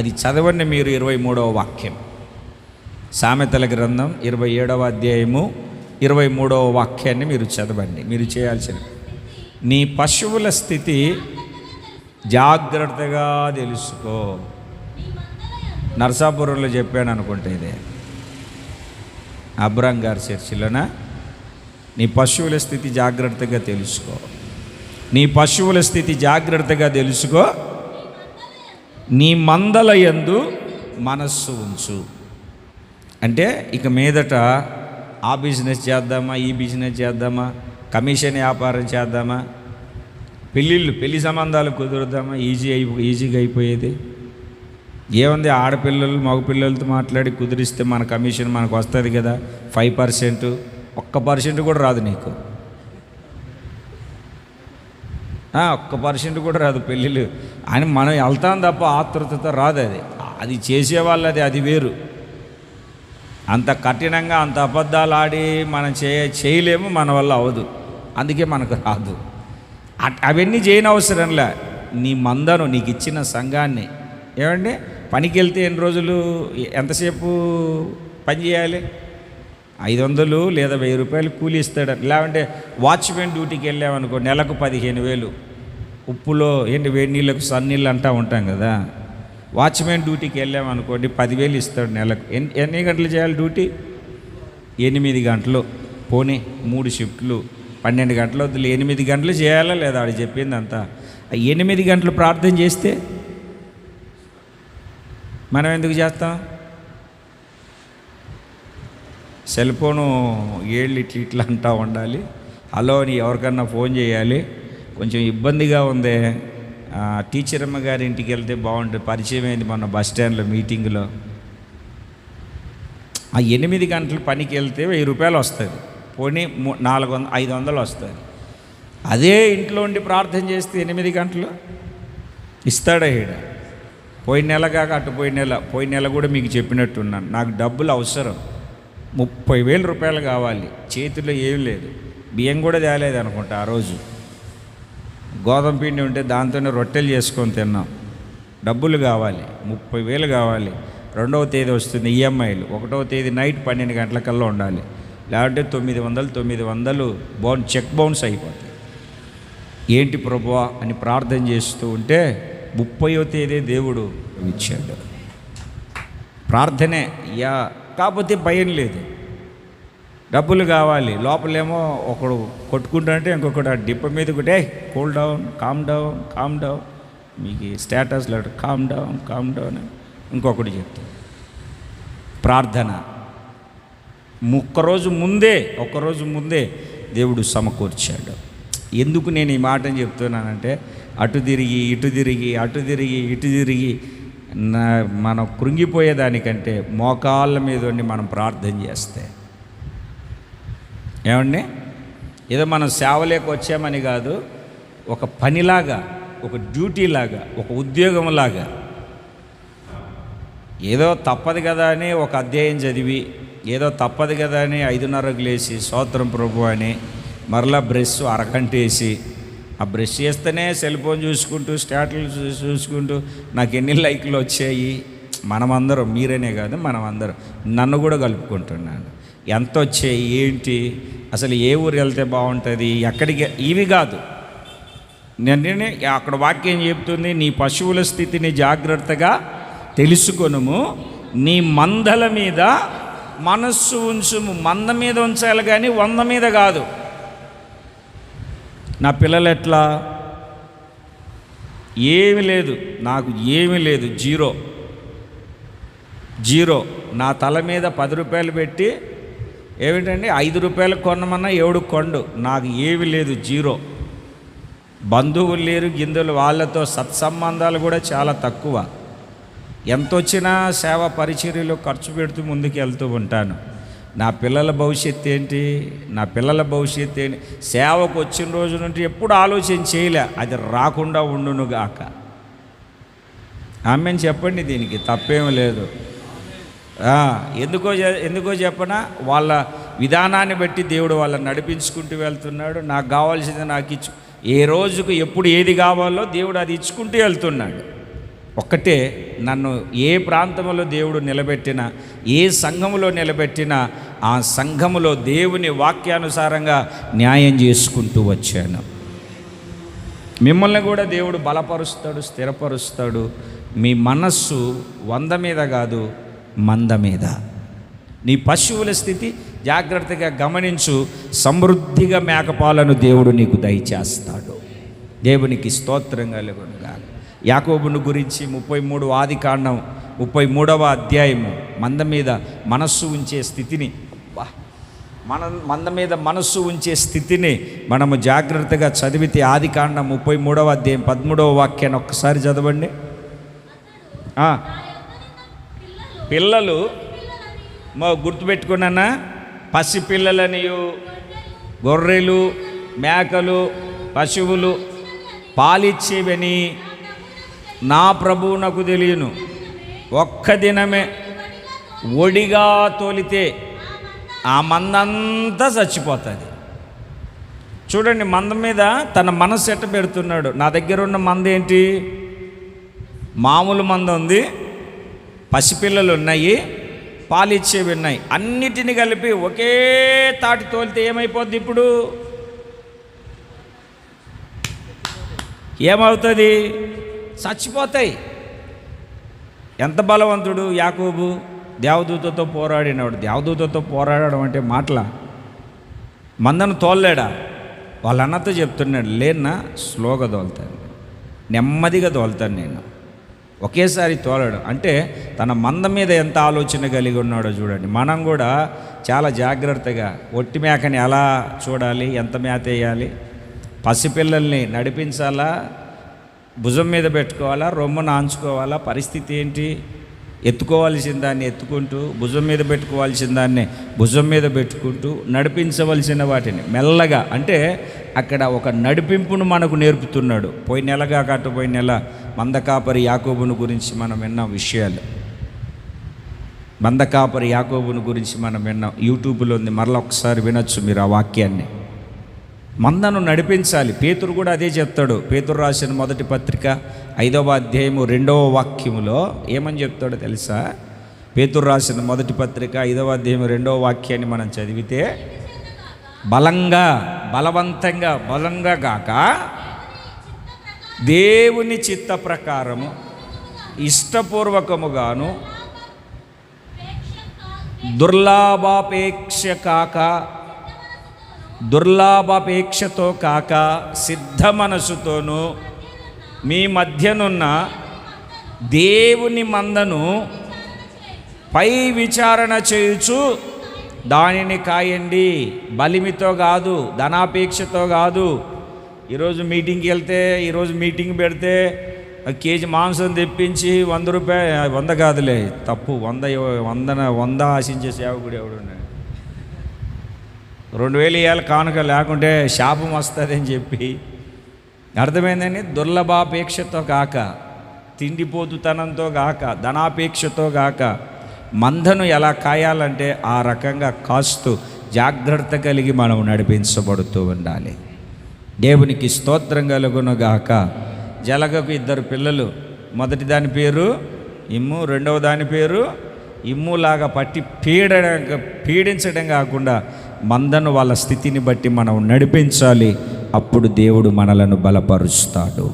అది చదవండి మీరు. 23వ వాక్యం, సామెతల గ్రంథం 27వ అధ్యాయము 23వ వాక్యాన్ని మీరు చదవండి. మీరు చేయాల్సిన, నీ పశువుల స్థితి జాగ్రత్తగా తెలుసుకో. నరసాపురంలో చెప్పాను అనుకుంటే, ఇదే అబ్రాం గారి చర్చిలోనా? నీ పశువుల స్థితి జాగ్రత్తగా తెలుసుకో. నీ పశువుల స్థితి జాగ్రత్తగా తెలుసుకో. నీ మందల యందు మనస్సు ఉంచు. అంటే ఇక మీదట ఆ బిజినెస్ చేద్దామా, ఈ బిజినెస్ చేద్దామా, కమిషన్ వ్యాపారం చేద్దామా, పెళ్ళి సంబంధాలు కుదురుద్దామా, ఈజీగా అయిపోయేది ఏముంది? ఆడపిల్లలు మగపిల్లలతో మాట్లాడి కుదిరిస్తే మన కమిషన్ మనకు వస్తుంది కదా. 5%, 1% కూడా రాదు నీకు. 1% కూడా రాదు పెళ్ళిళ్ళు అని మనం వెళ్తాం తప్ప ఆతృతతో రాదు. అది చేసేవాళ్ళది, అది వేరు. అంత కఠినంగా, అంత అబద్ధాలు ఆడి మనం చేయలేము, మన వల్ల అవ్వదు, అందుకే మనకు రాదు. అవన్నీ చేయనవసరంలే. నీ మందను, నీకు ఇచ్చిన సంఘాన్ని, ఏమండి, పనికి వెళ్తే ఎన్ని రోజులు, ఎంతసేపు పని చేయాలి? 500 లేదా 1000 రూపాయలు కూలి ఇస్తాడు. లేదంటే వాచ్మెన్ డ్యూటీకి వెళ్ళామనుకో, నెలకు 15,000. ఉప్పులో ఏంటి, వేడి నీళ్ళకు సన్నీళ్ళు అంటూ ఉంటాం కదా. వాచ్మెన్ డ్యూటీకి వెళ్ళామనుకోండి, 10,000 ఇస్తాడు నెలకు. ఎన్ని గంటలు చేయాలి డ్యూటీ? 8 గంటలు. పోనీ 3 షిఫ్ట్లు, 12 గంటలు వద్దులు, 8 గంటలు చేయాలా లేదా? ఆడు చెప్పింది అంతా. 8 గంటలు ప్రార్థన చేస్తే మనం ఎందుకు చేస్తాం? సెల్ ఫోను ఏళ్ళు ఇట్లా అంటూ ఉండాలి. హలో అని ఎవరికన్నా ఫోన్ చేయాలి. కొంచెం ఇబ్బందిగా ఉంది, టీచర్ అమ్మ గారి ఇంటికి వెళ్తే బాగుంటుంది, పరిచయం అయింది మొన్న బస్ స్టాండ్లో మీటింగ్లో. 8 గంటలు పనికి వెళ్తే 1000 రూపాయలు వస్తుంది, పోనీ 500 వస్తుంది. అదే ఇంట్లో ఉండి ప్రార్థన చేస్తే 8 గంటలు ఇస్తాడా? ఈడ పోయిన నెల కాక అటు పోయిన నెల కూడా మీకు చెప్పినట్టున్నాను, నాకు డబ్బులు అవసరం, 30,000 రూపాయలు కావాలి, చేతిలో ఏం లేదు, బియ్యం కూడా తేలేదు అనుకుంటా. ఆ రోజు గోధుమ పిండి ఉంటే దాంతోనే రొట్టెలు చేసుకొని తిన్నాం. డబ్బులు కావాలి, 30,000 కావాలి. 2వ తేదీ వస్తుంది ఈఎంఐలు, 1వ తేదీ నైట్ 12 గంటలకల్లా ఉండాలి, లేదంటే 900 చెక్ బౌన్స్ అయిపోతాయి. ఏంటి ప్రభువా అని ప్రార్థన చేస్తూ ఉంటే 30వ తేదీ దేవుడు ఇచ్చాడు. ప్రార్థనే కాకపోతే భయం లేదు. డబ్బులు కావాలి, లోపలేమో ఒకడు కొట్టుకుంటుంటే ఇంకొకటి ఆ డిప్ప మీద ఒకటే కూల్ డౌన్, కామ్ డౌన్, మీకు స్టేటస్ లేడు, కామ్ డౌన్ ఇంకొకటి చెప్తాడు. ప్రార్థన ఒక్కరోజు ముందే దేవుడు సమకూర్చాడు. ఎందుకు నేను ఈ మాటను చెప్తున్నానంటే, అటు తిరిగి ఇటు తిరిగి మనం కృంగిపోయేదానికంటే మోకాళ్ళ మీద ఉండి మనం ప్రార్థన చేస్తే, ఏమండి, ఏదో మనం సేవలోకి వచ్చామని కాదు, ఒక పనిలాగా, ఒక డ్యూటీలాగా, ఒక ఉద్యోగంలాగా, ఏదో తప్పదు కదా అని ఒక అధ్యాయం చదివి, ఏదో తప్పదు కదా అని 5:30కు లేచి స్తోత్రం ప్రభు అని మరలా బ్రష్ అరగంట వేసి, ఆ బ్రష్ చేస్తేనే సెల్ ఫోన్ చూసుకుంటూ స్టాటలు చూసుకుంటూ నాకు ఎన్ని లైక్లు వచ్చాయి, మనమందరం, మీరనే కాదు మనమందరం, నన్ను కూడా కలుపుకుంటున్నాను, ఎంత వచ్చాయి ఏంటి, అసలు ఏ ఊరు వెళ్తే బాగుంటుంది, ఎక్కడికి, ఇవి కాదు. నేను అక్కడ వాక్యం చెప్తుంది, నీ పశువుల స్థితిని జాగ్రత్తగా తెలుసుకొనుము, నీ మందల మీద మనస్సు ఉంచుము. మంద మీద ఉంచాలి కానీ 100 మీద కాదు. నా పిల్లలు ఎట్లా, ఏమి లేదు, నాకు ఏమీ లేదు, జీరో. నా తల మీద 10 రూపాయలు పెట్టి ఏమిటండి 5 రూపాయలకు కొనమన్నా 7 కొండు, నాకు ఏమి లేదు, జీరో. బంధువులు లేరు, గిందులు, వాళ్ళతో సత్సంబంధాలు కూడా చాలా తక్కువ. ఎంత వచ్చినా సేవ పరిచర్యలో ఖర్చు పెడుతూ ముందుకు వెళ్తూ ఉంటాను. నా పిల్లల భవిష్యత్తు ఏంటి, సేవకు వచ్చిన రోజు నుండి ఎప్పుడు ఆలోచన చేయలే, అది రాకుండా ఉండునుగాక. ఆమెను చెప్పండి, దీనికి తప్పేమీ లేదు. ఎందుకో చెప్పనా, వాళ్ళ విధానాన్ని బట్టి దేవుడు వాళ్ళని నడిపించుకుంటూ వెళ్తున్నాడు. నాకు కావాల్సింది నాకు ఇచ్చు, ఏ రోజుకు ఎప్పుడు ఏది కావాలో దేవుడు అది ఇచ్చుకుంటూ వెళ్తున్నాడు. ఒక్కటే, నన్ను ఏ ప్రాంతంలో దేవుడు నిలబెట్టినా, ఏ సంఘములో నిలబెట్టినా, ఆ సంఘములో దేవుని వాక్యానుసారంగా న్యాయం చేసుకుంటూ వచ్చాను. మిమ్మల్ని కూడా దేవుడు బలపరుస్తాడు, స్థిరపరుస్తాడు. మీ మనస్సు 100 మీద కాదు, మంద మీద. నీ పశువుల స్థితి జాగ్రత్తగా గమనించు, సమృద్ధిగా మేకపాలను దేవుడు నీకు దయచేస్తాడు. దేవునికి స్తోత్రం కలుగునుగా. యాకోబును గురించి 33 ఆదికాండం 33వ అధ్యాయము, మంద మీద మనస్సు ఉంచే స్థితిని, మంద మీద మనస్సు ఉంచే స్థితిని మనము జాగ్రత్తగా చదివితే, ఆదికాండం 33వ అధ్యాయం 13వ వాక్యాన్ని ఒక్కసారి చదవండి. పిల్లలు గుర్తుపెట్టుకున్నానా, పసిపిల్లలనియు, గొర్రెలు, మేకలు, పశువులు పాలిచ్చేవని నా ప్రభువునకు తెలియను. ఒక్క దినమే ఒడిగా తోలితే ఆ మందంతా చచ్చిపోతుంది. చూడండి, మంద మీద తన మనసు ఎట్ట పెడుతున్నాడు. నా దగ్గర ఉన్న మంద ఏంటి, మామూలు మంద ఉంది, పసిపిల్లలు ఉన్నాయి, పాలిచ్చేవి ఉన్నాయి, అన్నిటిని కలిపి ఒకే తాటి తోలితే ఏమైపోద్ది? ఇప్పుడు ఏమవుతుంది? చచ్చిపోతాయి. ఎంత బలవంతుడు యాకోబు, దేవదూతతో పోరాడినవాడు. దేవదూతతో పోరాడడం అంటే మాటల, మందను తోలలేడా? వాళ్ళ అన్నతో చెప్తున్నాడు, లేనా స్లోగా తోలుతాను, నెమ్మదిగా తోలుతాను, నేను ఒకేసారి తోలడం. అంటే తన మంద మీద ఎంత ఆలోచన కలిగి ఉన్నాడో చూడండి. మనం కూడా చాలా జాగ్రత్తగా ఒట్టి మేకని ఎలా చూడాలి, ఎంత మేత వేయాలి, పసిపిల్లల్ని నడిపించాలా, భుజం మీద పెట్టుకోవాలా, రొమ్మున ఆంచుకోవాలా, పరిస్థితి ఏంటి? ఎత్తుకోవాల్సిన దాన్ని ఎత్తుకుంటూ, భుజం మీద పెట్టుకోవాల్సిన దాన్ని భుజం మీద పెట్టుకుంటూ, నడిపించవలసిన వాటిని మెల్లగా, అంటే అక్కడ ఒక నడిపింపును మనకు నేర్పుతున్నాడు. పోయిన నెలగా పోయిన నెల మందకాపరి యాకోబును గురించి మనం విన్నాం విషయాలు. మందకాపరి యాకోబును గురించి మనం విన్నాం, యూట్యూబ్లో ఉంది, మరలా ఒకసారి వినొచ్చు మీరు ఆ వాక్యాన్ని. మందను నడిపించాలి. పేతురు కూడా అదే చెప్తాడు. పేతురు రాసిన మొదటి పత్రిక 5వ అధ్యాయము 2వ వాక్యములో ఏమని చెప్తాడో తెలుసా? పేతురు రాసిన మొదటి పత్రిక 5వ అధ్యాయం 2వ వాక్యాన్ని మనం చదివితే, బలంగా గాక దేవుని చిత్త ప్రకారము ఇష్టపూర్వకముగాను దుర్లాభాపేక్షతో కాక సిద్ధ మనసుతోనూ మీ మధ్యనున్న దేవుని మందను పై విచారణ చేయుచు దానిని కాయండి. బలిమితో కాదు, ధనాపేక్షతో కాదు. ఈరోజు మీటింగ్కి వెళ్తే, ఈరోజు మీటింగ్ పెడితే కేజీ మాంసం తెప్పించి 100 రూపాయలు, 100 కాదులే తప్పు, 100 ఆశించే సేవకుడు ఎవడున్నాడు. 2000 ఇవ్వాలి కానుక, లేకుంటే శాపం వస్తుందని చెప్పి. అర్థమైందని? దుర్లభాపేక్షతో కాక, తిండిపోతుతనంతో కాక, ధనాపేక్షతో కాక, మందను ఎలా కాయాలంటే ఆ రకంగా కాస్తూ జాగ్రత్త కలిగి మనం నడిపించబడుతూ ఉండాలి. దేవునికి స్తోత్రం కలుగును గాక. జలగకు 2 పిల్లలు. మొదటి దాని పేరు ఇమ్ము, రెండవ దాని పేరు ఇమ్ములాగా పట్టి పీడించడం కాకుండా మందను వాళ్ళ స్థితిని బట్టి మనం నడిపించాలి. అప్పుడు దేవుడు మనలను బలపరుస్తాడు.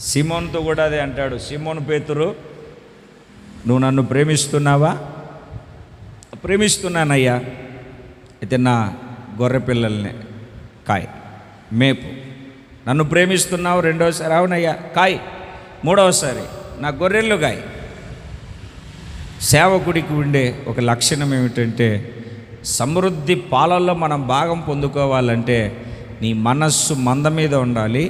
సిమోన్తో కూడా అదే అంటాడు. సిమోను పేతురు, నువ్వు నన్ను ప్రేమిస్తున్నావా? ప్రేమిస్తున్నానయ్యా. అయితే నా గొర్రె పిల్లల్ని కాయ్, మేపు. నన్ను ప్రేమిస్తున్నావు రెండోసారి, అవునయ్యా కాయ్. మూడవసారి నా గొర్రెళ్ళు కాయ్. సేవకుడికి ఉండే ఒక లక్షణం ఏమిటంటే, సమృద్ధి పాలల్లో మనం భాగం పొందుకోవాలంటే నీ మనస్సు మంద మీద ఉండాలి.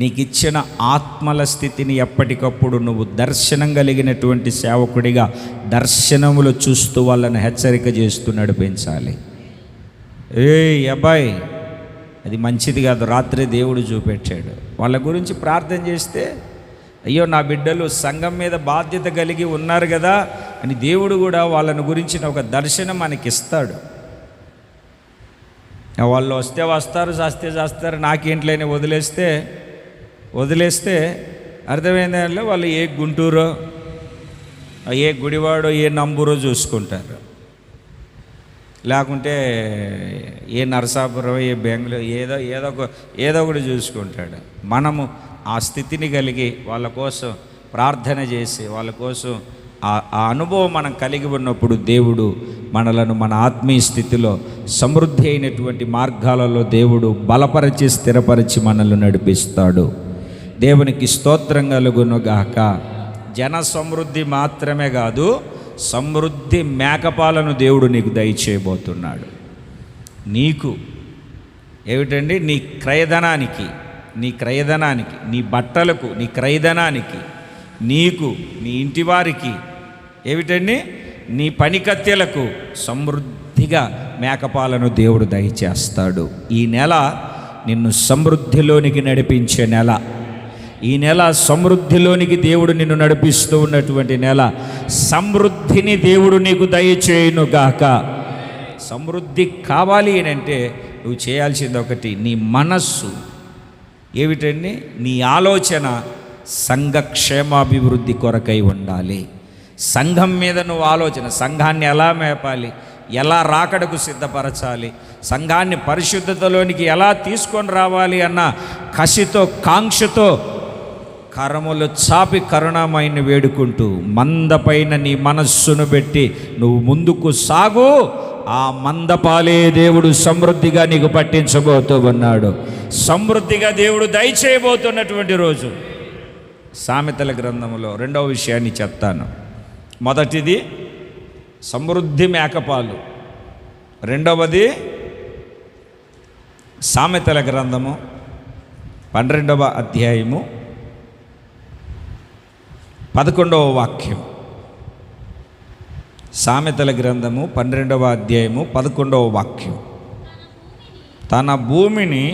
నీకు ఇచ్చిన ఆత్మల స్థితిని ఎప్పటికప్పుడు నువ్వు దర్శనం కలిగినటువంటి సేవకుడిగా దర్శనములు చూస్తూ వాళ్ళని హెచ్చరిక చేస్తూ నడిపించాలి. అబ్బాయి అది మంచిది కాదు, రాత్రి దేవుడు చూపెట్టాడు. వాళ్ళ గురించి ప్రార్థన చేస్తే, అయ్యో నా బిడ్డలు సంఘం మీద బాధ్యత కలిగి ఉన్నారు కదా అని దేవుడు కూడా వాళ్ళని గురించిన ఒక దర్శనం మనకి ఇస్తాడు. వాళ్ళు వస్తే వస్తారు, చేస్తే చేస్తారు, నాకేంట్లేని వదిలేస్తే అర్థమైందంటే వాళ్ళు ఏ గుంటూరో, ఏ గుడివాడో, ఏ నంబూరో చూసుకుంటారు. లేకుంటే ఏ నరసాపురం, ఏ బెంగళూరు, ఏదో ఒకటి చూసుకుంటాడు. మనము ఆ స్థితిని కలిగి వాళ్ళ కోసం ప్రార్థన చేసి వాళ్ళ కోసం ఆ అనుభవం మనం కలిగి ఉన్నప్పుడు దేవుడు మనలను మన ఆత్మీయ స్థితిలో సమృద్ధి అయినటువంటి మార్గాలలో దేవుడు బలపరిచి స్థిరపరిచి మనల్ని నడిపిస్తాడు. దేవునికి స్తోత్రం కలుగును గాక. జన సమృద్ధి మాత్రమే కాదు, సమృద్ధి మేకపాలను దేవుడు నీకు దయచేయబోతున్నాడు. నీకు ఏమిటండి? నీ క్రయధనానికి, నీ బట్టలకు, నీ క్రయధనానికి, నీకు, నీ ఇంటి వారికి, ఏమిటండి నీ పనికత్తెలకు సమృద్ధిగా మేకపాలను దేవుడు దయచేస్తాడు. ఈ నెల నిన్ను సమృద్ధిలోనికి నడిపించే నెల. ఈ నెల సమృద్ధిలోనికి దేవుడు నిన్ను నడిపిస్తూ ఉన్నటువంటి నెల. సమృద్ధిని దేవుడు నీకు దయచేయును గాక. సమృద్ధి కావాలి అని అంటే నువ్వు చేయాల్సింది ఒకటి, నీ మనస్సు ఏమిటండి? నీ ఆలోచన సంఘ క్షేమాభివృద్ధి కొరకై ఉండాలి. సంఘం మీద నువ్వు ఆలోచన, సంఘాన్ని ఎలా మేపాలి, ఎలా రాకడకు సిద్ధపరచాలి, సంఘాన్ని పరిశుద్ధతలోనికి ఎలా తీసుకొని రావాలి అన్న కసితో, కాంక్షతో కరములు చాపి కరుణామయిని వేడుకుంటూ మందపైన నీ మనస్సును పెట్టి నువ్వు ముందుకు సాగు. ఆ మందపాలే దేవుడు సమృద్ధిగా నీకు పట్టించబోతూ ఉన్నాడు. సమృద్ధిగా దేవుడు దయచేయబోతున్నటువంటి రోజు. సామెతల గ్రంథములో 2వ విషయాన్ని చెప్తాను. మొదటిది సమృద్ధి మేకపాలు, రెండవది సామెతల గ్రంథము 12వ అధ్యాయము 11వ వాక్యం. సామెతల గ్రంథము 12వ అధ్యాయము 11వ వాక్యం. తన భూమిని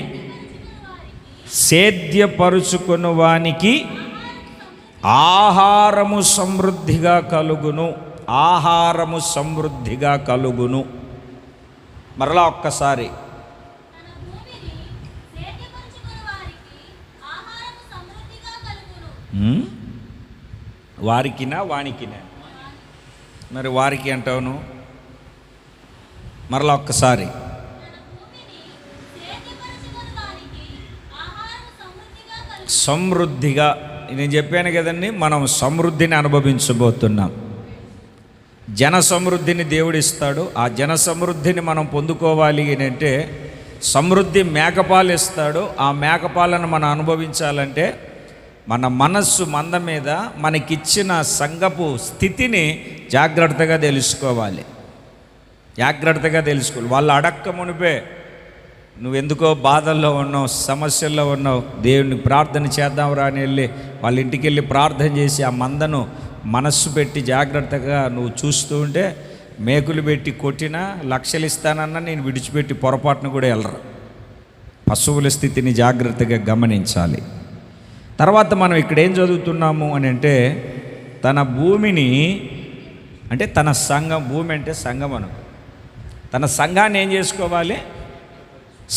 సేద్యపరుచుకుని వానికి ఆహారము సమృద్ధిగా కలుగును. ఆహారము సమృద్ధిగా కలుగును. మరలా ఒక్కసారి, వారికినా వానికినా? మరి వారికి అంటావును. మరలా ఒక్కసారి, సమృద్ధిగా. నేను చెప్పాను కదండి, మనం సమృద్ధిని అనుభవించబోతున్నాం. జన సమృద్ధిని దేవుడిస్తాడు. ఆ జన సమృద్ధిని మనం పొందుకోవాలి అని అంటే సమృద్ధి మేకపాలు ఇస్తాడు. ఆ మేకపాలను మనం అనుభవించాలంటే మన మనస్సు మంద మీద మనకిచ్చిన సంఘపు స్థితిని జాగ్రత్తగా తెలుసుకోవాలి. వాళ్ళు అడక్క మునిపే నువ్వెందుకో బాధల్లో ఉన్నావు, సమస్యల్లో ఉన్నావు, దేవుని ప్రార్థన చేద్దాం రాని వెళ్ళి వాళ్ళ ఇంటికి వెళ్ళి ప్రార్థన చేసి ఆ మందను మనస్సు పెట్టి జాగ్రత్తగా నువ్వు చూస్తూ ఉంటే మేకులు పెట్టి కొట్టినా లక్షలు ఇస్తానన్నా నేను విడిచిపెట్టి పొరపాటును కూడా వెళ్ళరు. పశువుల స్థితిని జాగ్రత్తగా గమనించాలి. తర్వాత మనం ఇక్కడ ఏం చదువుతున్నాము అని అంటే తన భూమిని అంటే తన సంఘం, భూమి అంటే సంఘం అను, తన సంఘాన్ని ఏం చేసుకోవాలి?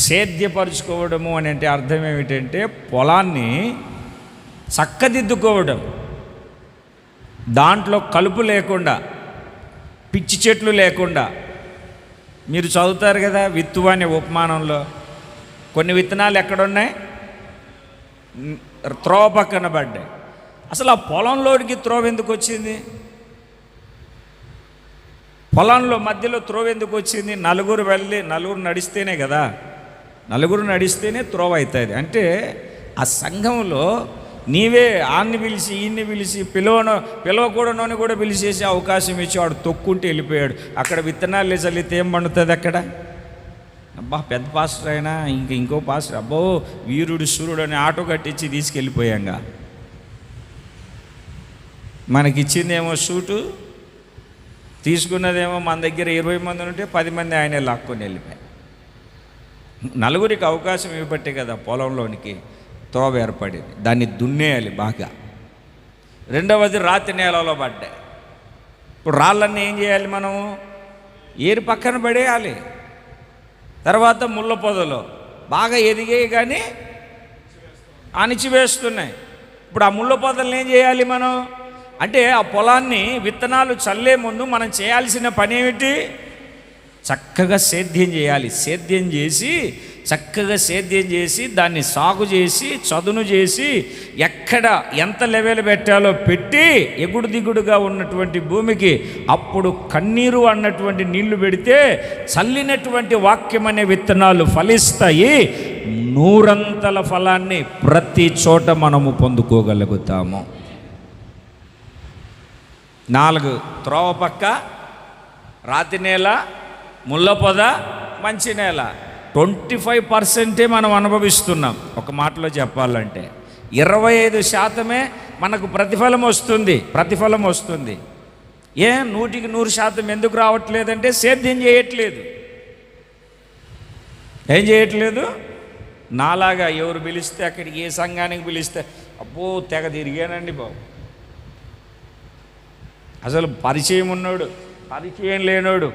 సేద్యపరుచుకోవడము అని అంటే అర్థం ఏమిటంటే పొలాన్ని చక్కదిద్దుకోవడం, దాంట్లో కలుపు లేకుండా, పిచ్చి చెట్లు లేకుండా. మీరు చదువుతారు కదా విత్తు అనే ఉపమానంలో, కొన్ని విత్తనాలు ఎక్కడున్నాయి? త్రోవ పక్కన పడ్డాయి. అసలు ఆ పొలంలోనికి త్రోవ ఎందుకు వచ్చింది? పొలంలో మధ్యలో త్రోవ ఎందుకు వచ్చింది? నలుగురు నడిస్తేనే కదా, నలుగురు నడిస్తేనే త్రోవ అవుతుంది. అంటే ఆ సంఘంలో నీవే ఆన్ని పిలిచి ఈయన్ని పిలిచి పిలవకూడనోని కూడా పిలిచేసి అవకాశం ఇచ్చి వాడు తొక్కుంటే వెళ్ళిపోయాడు. అక్కడ విత్తనాలు చల్లితే ఏం పండుతుంది అక్కడ? అబ్బా పెద్ద పాస్టర్ అయినా ఇంకో పాస్టర్ అబ్బో వీరుడు సూర్యుడు అని ఆటో కట్టించి తీసుకెళ్ళిపోయాంగా. మనకిచ్చిందేమో షూటు, తీసుకున్నదేమో మన దగ్గర 20 మంది ఉంటే 10 మంది ఆయనే లాక్కొని వెళ్ళిపోయాయి. నలుగురికి అవకాశం ఇవ్వబట్టే కదా పొలంలోనికి త్రోవ ఏర్పడింది. దాన్ని దున్నేయాలి బాగా. రెండవది రాతి నేలలో పడ్డాయి. ఇప్పుడు రాళ్ళన్నీ ఏం చేయాలి? మనం ఏరి పక్కన పడేయాలి. తర్వాత ముళ్ళ పొదలు బాగా ఎదిగాయి కానీ అణిచివేస్తున్నాయి. ఇప్పుడు ఆ ముళ్ళ పొదలను ఏం చేయాలి మనం అంటే ఆ పొలాన్ని విత్తనాలు చల్లే ముందు మనం చేయాల్సిన పని ఏమిటి? చక్కగా సేద్యం చేయాలి. చక్కగా సేద్యం చేసి దాన్ని సాగు చేసి చదును చేసి ఎక్కడ ఎంత లెవెల్ పెట్టాలో పెట్టి ఎగుడు దిగుడుగా ఉన్నటువంటి భూమికి అప్పుడు కన్నీరు అన్నటువంటి నీళ్లు పెడితే చల్లినటువంటి వాక్యం అనే విత్తనాలు ఫలిస్తాయి. 100 ఫలాన్ని ప్రతి చోట మనము పొందుకోగలుగుతాము. 4 త్రోవ పక్క, రాతి నేల, ముళ్ళ పొద, మంచి నేల. 25% మనం అనుభవిస్తున్నాం. ఒక మాటలో చెప్పాలంటే 25% మనకు ప్రతిఫలం వస్తుంది. 100% ఎందుకు రావట్లేదంటే సేద్యం చేయట్లేదు. ఏం చేయట్లేదు? నాలాగా ఎవరు పిలిస్తే అక్కడికి, ఏ సంఘానికి పిలిస్తే అబ్బో తెగ తిరిగానండి బాబు. అసలు పరిచయం ఉన్నోడు, పరిచయం లేనోడు,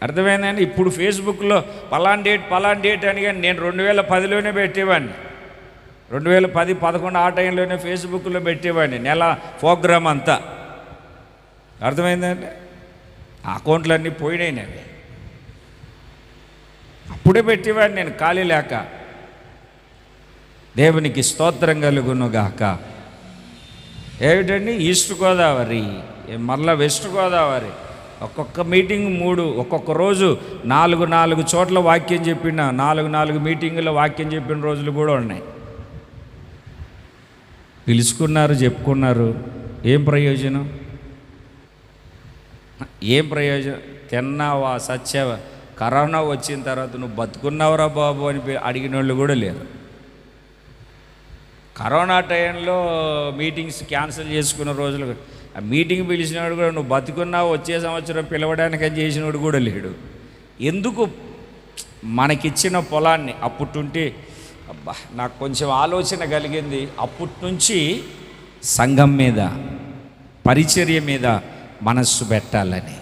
అర్థమైందండి. ఇప్పుడు ఫేస్బుక్లో పలాన్ డేట్ అని కానీ నేను 2010లోనే పెట్టేవాడిని. 2010-11 ఆ టైంలోనే ఫేస్బుక్లో పెట్టేవాడిని నెల ప్రోగ్రామ్ అంతా. అర్థమైందండి. అకౌంట్లన్నీ పోయినాయి అవి. అప్పుడే పెట్టేవాడిని నేను ఖాళీ లేక. దేవునికి స్తోత్రం కలుగునుగాక. ఏమిటండి ఈస్ట్ గోదావరి, మరలా వెస్ట్ గోదావరి, ఒక్కొక్క మీటింగ్ 3, ఒక్కొక్క రోజు 4 చోట్ల వాక్యం చెప్పిన 4 మీటింగుల్లో వాక్యం చెప్పిన రోజులు కూడా ఉన్నాయి. పిలుచుకున్నారు, చెప్పుకున్నారు. ఏం ప్రయోజనం? తిన్నావా, సచ్చావా? కరోనా వచ్చిన తర్వాత నువ్వు బతుకున్నావురా బాబు అని అడిగిన వాళ్ళు కూడా లేరు. కరోనా టైంలో మీటింగ్స్ క్యాన్సిల్ చేసుకున్న రోజులు, ఆ మీటింగ్ పిలిచినవాడు కూడా నువ్వు బతుకున్నావు వచ్చే సంవత్సరం పిలవడానికని చేసినవాడు కూడా లేడు. ఎందుకు? మనకిచ్చిన పొలాన్ని అప్పుడుంటే అబ్బా నాకు కొంచెం ఆలోచన కలిగింది. అప్పటి నుంచి సంఘం మీద, పరిచర్య మీద మనస్సు పెట్టాలని.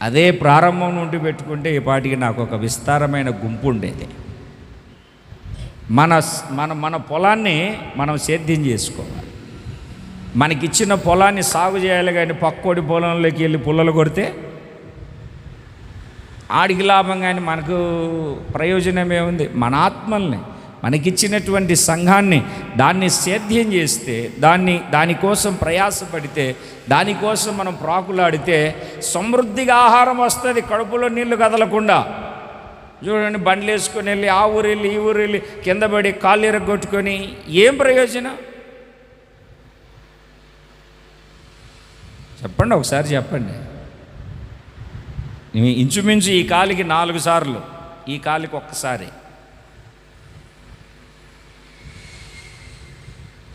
అదే ప్రారంభం నుండి పెట్టుకుంటే ఈ పాటికి నాకు ఒక విస్తారమైన గుంపు ఉండేది. మన పొలాన్ని మనం సేద్యం చేసుకోవాలి. మనకిచ్చిన పొలాన్ని సాగు చేయాలి. కానీ పక్కోడి పొలంలోకి వెళ్ళి పుల్లలు కొడితే ఆడికి లాభం, కానీ మనకు ప్రయోజనం ఏముంది? మన ఆత్మల్ని, మనకిచ్చినటువంటి సంఘాన్ని దాన్ని సేద్యం చేస్తే, దానికోసం ప్రయాసపడితే, దానికోసం మనం ప్రాకులాడితే సమృద్ధిగా ఆహారం వస్తుంది, కడుపులో నీళ్లు కదలకుండా. చూడండి, బండ్లు వేసుకొని వెళ్ళి ఆ ఊరు వెళ్ళి ఈ ఊరు వెళ్ళి కింద పడి కాళ్ళు ఎరగొట్టుకొని ఏం ప్రయోజనం? చెప్పండి, ఒకసారి చెప్పండి. ఇంచుమించు ఈ కాలికి 4 సార్లు, ఈ కాలికి ఒక్కసారి.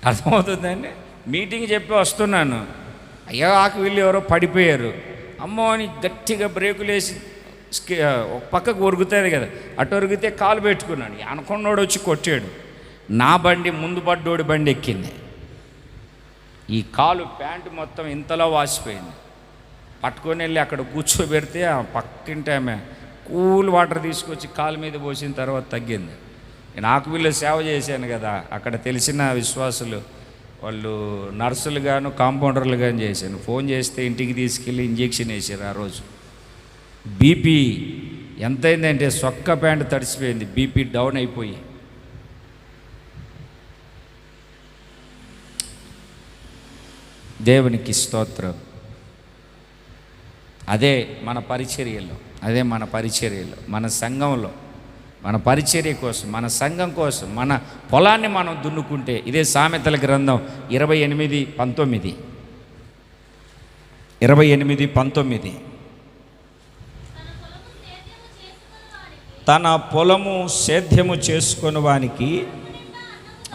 అర్థమవుతుందండి? మీటింగ్ చెప్పి వస్తున్నాను, అయ్యో ఆకు వీళ్ళు ఎవరో పడిపోయారు, అమ్మో అని గట్టిగా బ్రేకులు వేసి ఒక పక్కకు ఒరుగుతుంది కదా, అటు ఒరిగితే కాలు పెట్టుకున్నాడు, అనుకున్నోడు వచ్చి కొట్టాడు, నా బండి ముందు పడ్డోడి బండి ఎక్కింది, ఈ కాలు ప్యాంటు మొత్తం ఇంతలో వాసిపోయింది. పట్టుకొని వెళ్ళి అక్కడ కూర్చోబెడితే ఆ పక్కింటి ఆమె కూల్ వాటర్ తీసుకొచ్చి కాలు మీద పోసిన తర్వాత తగ్గింది. నాకు వీళ్ళు సేవ చేశాను కదా, అక్కడ తెలిసిన విశ్వాసులు వాళ్ళు నర్సులు గాను కాంపౌండర్లు కానీ చేశాను. ఫోన్ చేస్తే ఇంటికి తీసుకెళ్ళి ఇంజెక్షన్ వేసారు. ఆ రోజు బీపీ ఎంతైందంటే సొక్క ప్యాంటు తడిసిపోయింది, బీపీ డౌన్ అయిపోయి. దేవునికి స్తోత్రం. అదే మన పరిచర్యలో, మన సంఘంలో, మన పరిచర్య కోసం, మన సంఘం కోసం, మన పొలాన్ని మనం దున్నుకుంటే, ఇదే సామెతల గ్రంథం 28:19 తన పొలము సేద్యము చేసుకొని వానికి,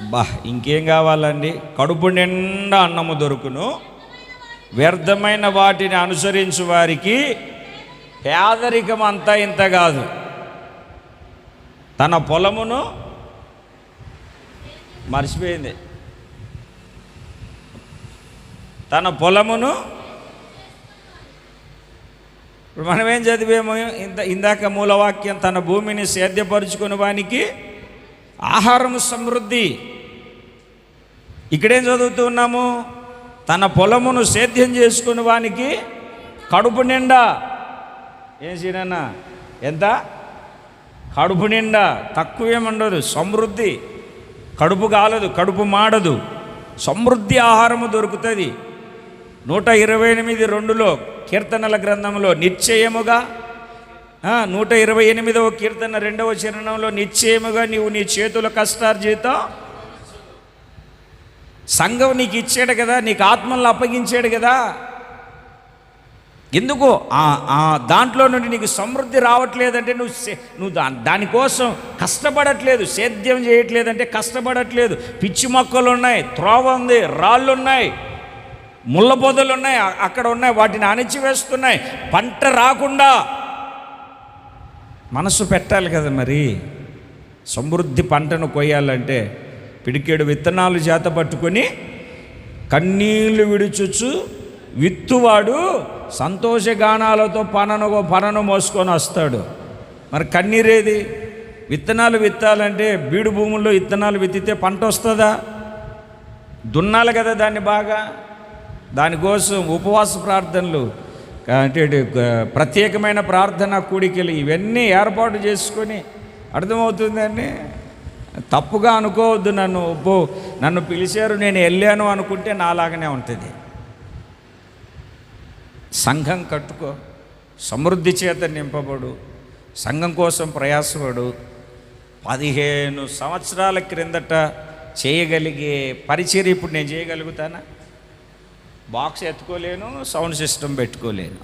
అబ్బా ఇంకేం కావాలండి, కడుపు నిండా అన్నము దొరుకును, వ్యర్థమైన వాటిని అనుసరించు వారికి పేదరికం అంతా ఇంత కాదు. తన పొలమును మర్చిపోయింది, తన పొలమును. ఇప్పుడు మనమేం చదివేమో ఇందాక మూలవాక్యం, తన భూమిని సేద్యపరుచుకుని వానికి ఆహారము సమృద్ధి. ఇక్కడేం చదువుతున్నాము? తన పొలమును సేద్యం చేసుకుని వానికి కడుపు నిండా. ఏం సీనన్నా, ఎంత? కడుపు నిండా, తక్కువేముండదు, సమృద్ధి. కడుపు కాలదు, కడుపు మాడదు, సమృద్ధి ఆహారము దొరుకుతుంది. 128:2 కీర్తనల గ్రంథంలో నిశ్చయముగా, 128వ కీర్తన 2వ చరణంలో నిశ్చయముగా నీవు నీ చేతుల కష్టార్జితం. సంఘం నీకు ఇచ్చాడు కదా, నీకు ఆత్మలను అప్పగించాడు కదా, ఎందుకు దాంట్లో నుండి నీకు సమృద్ధి రావట్లేదంటే నువ్వు దానికోసం కష్టపడట్లేదు, సేద్యం చేయట్లేదంటే కష్టపడట్లేదు. పిచ్చి మొక్కలు ఉన్నాయి, త్రోవ ఉంది, రాళ్ళు ఉన్నాయి, ముళ్ళ పొదలు ఉన్నాయి, అక్కడ ఉన్నాయి, వాటిని అణిచివేస్తున్నాయి. పంట రాకుండా మనసు పెట్టాలి కదా. మరి సమృద్ధి పంటను కొయ్యాలంటే పిడికేడు విత్తనాలు చేత పట్టుకొని కన్నీళ్లు విడుచుచు విత్తువాడు సంతోషగానాలతో పనను మోసుకొని వస్తాడు. మరి కన్నీరేది? విత్తనాలు విత్తాలంటే బీడు భూముల్లో విత్తనాలు విత్తితే పంట వస్తుందా? దున్నాలి కదా దాన్ని బాగా. దానికోసం ఉపవాస ప్రార్థనలు, అంటే ప్రత్యేకమైన ప్రార్థన కూడికలు, ఇవన్నీ ఏర్పాటు చేసుకొని, అర్థమవుతుందండి. తప్పుగా అనుకోవద్దు. నన్ను పిలిచారు, నేను వెళ్ళాను అనుకుంటే నాలాగనే ఉంటుంది. సంఘం కట్టుకో, సమృద్ధి చేత నింపబడు, సంఘం కోసం ప్రయాసపడు. 15 సంవత్సరాల క్రిందట చేయగలిగే పరిచర్య ఇప్పుడు నేను చేయగలుగుతానా? బాక్స్ ఎత్తుకోలేను, సౌండ్ సిస్టమ్ పెట్టుకోలేను,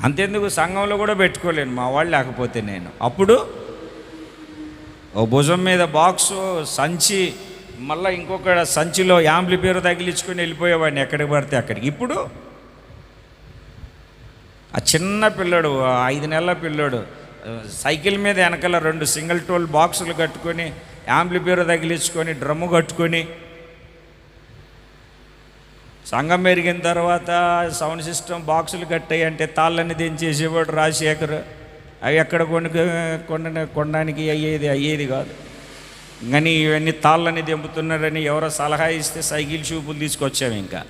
అంతెందుకు సంఘంలో కూడా పెట్టుకోలేను మా వాళ్ళు లేకపోతే. నేను అప్పుడు ఓ భుజం మీద బాక్సు, సంచి, మళ్ళీ ఇంకొక సంచిలో యాంప్లిఫైయర్ తగిలించుకొని వెళ్ళిపోయేవాడిని ఎక్కడికి పడితే అక్కడికి. ఇప్పుడు ఆ చిన్న పిల్లడు, 5 నెలల పిల్లడు సైకిల్ మీద వెనకాల 2 సింగిల్ టోల్ బాక్సులు కట్టుకొని, యాంప్లిఫైయర్ తగిలించుకొని, డ్రమ్ము కట్టుకొని, సంఘం పెరిగిన తర్వాత సౌండ్ సిస్టమ్ బాక్సులు కట్టాయి అంటే తాళ్ళని దించేసేవాడు రాజశేఖర్. అవి ఎక్కడ కొనడానికి అయ్యేది కాదు. కానీ ఇవన్నీ తాళ్ళని దింపుతున్నారని ఎవరో సలహా ఇస్తే సైకిల్ షూపులు తీసుకొచ్చాము. ఇంకా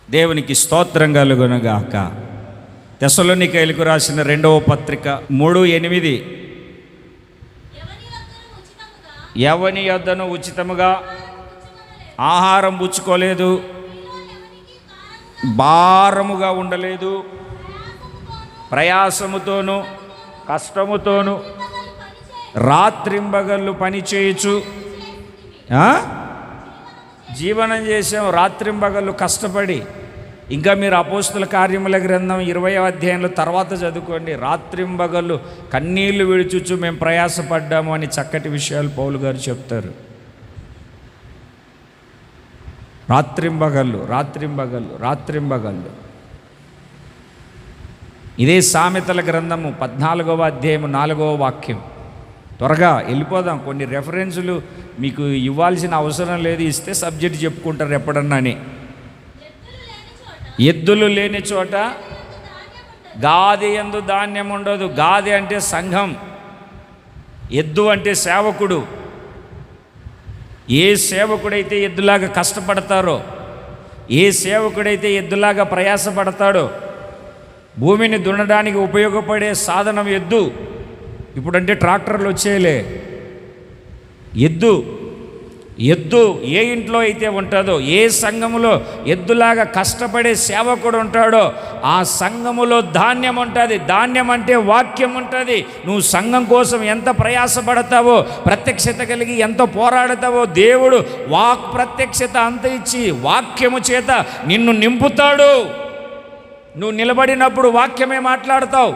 దేవునికి స్తోత్రం కలుగునుగాక. తెస్సలోనికైలకు రాసిన 2వ పత్రిక 3:8. ఎవని యొద్దను ఉచితముగా ఆహారం పుచ్చుకోలేదు, భారముగా ఉండలేదు, ప్రయాసముతోనూ కష్టముతోనూ రాత్రింబగళ్ళు పని చేయొచ్చు జీవనం చేసాం. రాత్రింబగళ్ళు కష్టపడి. ఇంకా మీరు అపోస్తుల కార్యముల గ్రంథం 20వ అధ్యాయంలో తర్వాత చదువుకోండి. రాత్రింబగళ్ళు కన్నీళ్లు విడుచుచు మేము ప్రయాసపడ్డాము అని చక్కటి విషయాలు పౌలు గారు చెప్తారు. రాత్రింబగళ్ళు రాత్రింబగళ్ళు రాత్రింబగళ్ళు. ఇదే సామెతల గ్రంథము 14వ అధ్యాయం 4వ వాక్యం. త్వరగా వెళ్ళిపోదాం. కొన్ని రెఫరెన్సులు మీకు ఇవ్వాల్సిన అవసరం లేదు, ఇస్తే సబ్జెక్ట్ చెప్పుకుంటారు ఎప్పుడన్నాని. ఎద్దులు లేని చోట గాది యందు ధాన్యం ఉండదు. గాది అంటే సంఘం, ఎద్దు అంటే సేవకుడు. ఏ సేవకుడైతే ఎద్దులాగా కష్టపడతారో, ఏ సేవకుడైతే ఎద్దులాగా ప్రయాసపడతాడో, భూమిని దున్నడానికి ఉపయోగపడే సాధనం ఎద్దు. ఇప్పుడంటే ట్రాక్టర్లు వచ్చేయలే. ఎద్దు ఎద్దు ఏ ఇంట్లో అయితే ఉంటుందో, ఏ సంఘములో ఎద్దులాగా కష్టపడే సేవకుడు ఉంటాడో ఆ సంఘములో ధాన్యం ఉంటుంది. ధాన్యం అంటే వాక్యం ఉంటుంది. నువ్వు సంఘం కోసం ఎంత ప్రయాసపడతావో, ప్రత్యక్షత కలిగి ఎంత పోరాడతావో, దేవుడు ప్రత్యక్షత అంత ఇచ్చి వాక్యము చేత నిన్ను నింపుతాడు. నువ్వు నిలబడినప్పుడు వాక్యమే మాట్లాడతావు.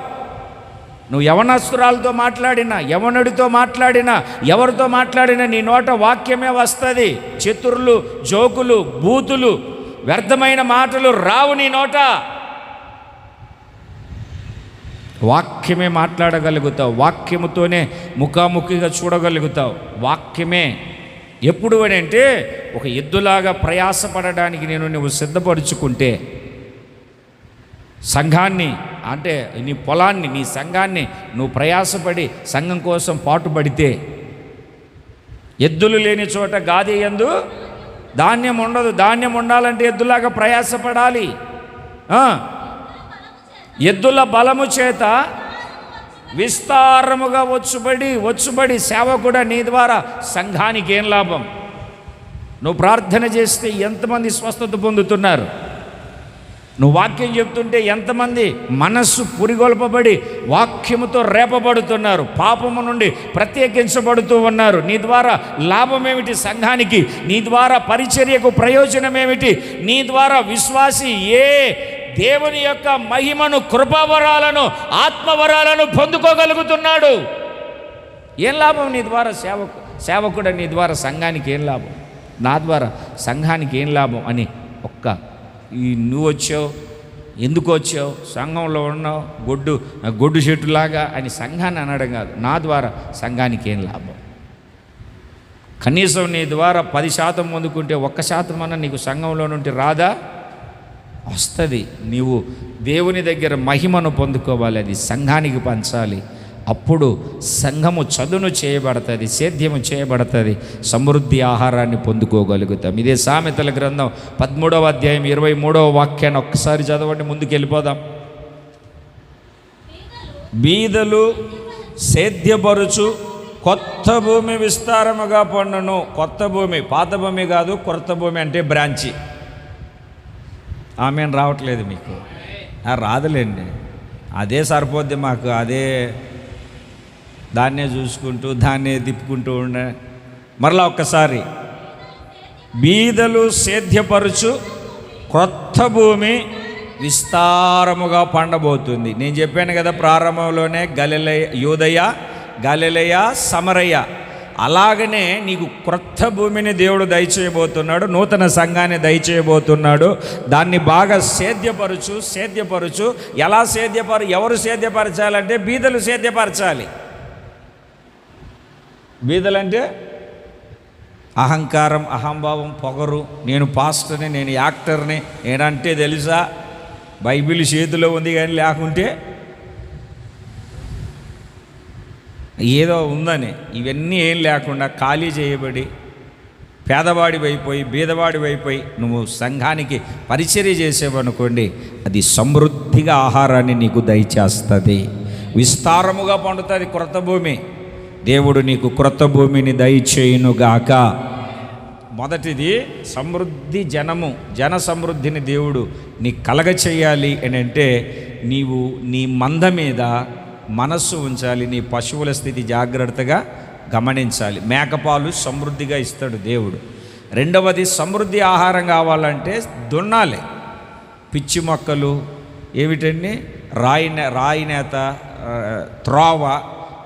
నువ్వు యవనస్తురాలతో మాట్లాడినా, యవనుడితో మాట్లాడినా, ఎవరితో మాట్లాడినా నీ నోట వాక్యమే వస్తుంది. చతుర్లు, జోకులు, బూతులు, వ్యర్థమైన మాటలు రావు నీ నోట. వాక్యమే మాట్లాడగలుగుతావు. వాక్యముతోనే ముఖాముఖిగా చూడగలుగుతావు. వాక్యమే. ఎప్పుడు అంటే ఒక ఎద్దులాగా ప్రయాసపడడానికి నువ్వు సిద్ధపరుచుకుంటే, సంఘాన్ని అంటే నీ పొలాన్ని, నీ సంఘాన్ని నువ్వు ప్రయాసపడి సంఘం కోసం పాటుపడితే, ఎద్దులు లేని చోట గాది యందు ధాన్యం ఉండదు. ధాన్యం ఉండాలంటే ఎద్దులాగా ప్రయాసపడాలి. ఎద్దుల బలము చేత విస్తారముగా వచ్చుబడి సేవకుడా నీ ద్వారా సంఘానికి ఏం లాభం? నువ్వు ప్రార్థన చేస్తే ఎంతమంది స్వస్థత పొందుతున్నారు? నువ్వు వాక్యం చెప్తుంటే ఎంతమంది మనస్సు పురిగొల్పబడి వాక్యముతో రేపబడుతున్నారు, పాపము నుండి ప్రత్యేకించబడుతూ ఉన్నారు. నీ ద్వారా లాభం ఏమిటి సంఘానికి? నీ ద్వారా పరిచర్యకు ప్రయోజనం ఏమిటి? నీ ద్వారా విశ్వాసి ఏ దేవుని యొక్క మహిమను, కృపావరాలను, ఆత్మవరాలను పొందుకోగలుగుతున్నాడు? ఏం లాభం నీ ద్వారా? సేవకుడు నీ ద్వారా సంఘానికి ఏం లాభం? నా ద్వారా సంఘానికి ఏం లాభం అని నువ్వు వచ్చావు, ఎందుకు వచ్చావు, సంఘంలో ఉన్నావు, గొడ్డు చెట్టులాగా అని సంఘాన్ని అనడం కాదు. నా ద్వారా సంఘానికి ఏం లాభం? కనీసం నీ ద్వారా 10% పొందుకుంటే 1% అన్న నీకు సంఘంలో నుండి రాదా? వస్తుంది. నీవు దేవుని దగ్గర మహిమను పొందుకోవాలి, అది సంఘానికి పంచాలి. అప్పుడు సంఘము చదును చేయబడుతుంది, సేద్యము చేయబడుతుంది, సమృద్ధి ఆహారాన్ని పొందుకోగలుగుతాం. ఇదే సామెతల గ్రంథం 13వ అధ్యాయం 23వ వాక్యాన్ని ఒక్కసారి చదవండి, ముందుకు వెళ్ళిపోదాం. బీదలు సేద్యపరుచు కొత్త భూమి విస్తారముగా పండును. కొత్త భూమి, పాత భూమి కాదు, కొత్త భూమి అంటే బ్రాంచి. ఆమెను రావట్లేదు మీకు? రాదులేండి, అదే సరిపోద్ది మాకు. అదే దాన్నే చూసుకుంటూ దాన్నే తిప్పుకుంటూ ఉండే. మరలా ఒక్కసారి, బీదలు సేద్యపరుచు కొత్త భూమి విస్తారముగా పండబోతుంది. నేను చెప్పాను కదా ప్రారంభంలోనే, యూదయ, గలిలయ, సమరయ. అలాగనే నీకు క్రొత్త భూమిని దేవుడు దయచేయబోతున్నాడు, నూతన సంఘాన్ని దయచేయబోతున్నాడు. దాన్ని బాగా సేద్యపరుచు. ఎలా ఎవరు సేద్యపరచాలంటే బీదలు సేద్యపరచాలి. బీదలంటే అహంకారం, అహంభావం, పొగరు, నేను పాస్టర్ని, నేను యాక్టర్ని, నేనంటే తెలుసా, బైబిల్ చేతిలో ఉంది కానీ లేకుంటే ఏదో ఉందని, ఇవన్నీ ఏం లేకుండా ఖాళీ చేయబడి పేదవాడి వైపోయి, బీదవాడి వైపోయి నువ్వు సంఘానికి పరిచర్య చేసేవనుకోండి, అది సమృద్ధి సమృద్ధిగా ఆహారాన్ని నీకు దయచేస్తుంది. విస్తారముగా పండుతుంది క్రొత్త భూమి. దేవుడు నీకు క్రొత్త భూమిని దయచేయునుగాక. మొదటిది సమృద్ధి, జన సమృద్ధిని దేవుడు నీకు కలగ చేయాలి అని అంటే నీవు నీ మంద మీద మనస్సు ఉంచాలి. నీ పశువుల స్థితి జాగ్రత్తగా గమనించాలి. మేకపాలు సమృద్ధిగా ఇస్తాడు దేవుడు. రెండవది, సమృద్ధి ఆహారం కావాలంటే దున్నాలి. పిచ్చి మొక్కలు ఏమిటండి, రాయినేత, త్రోవ,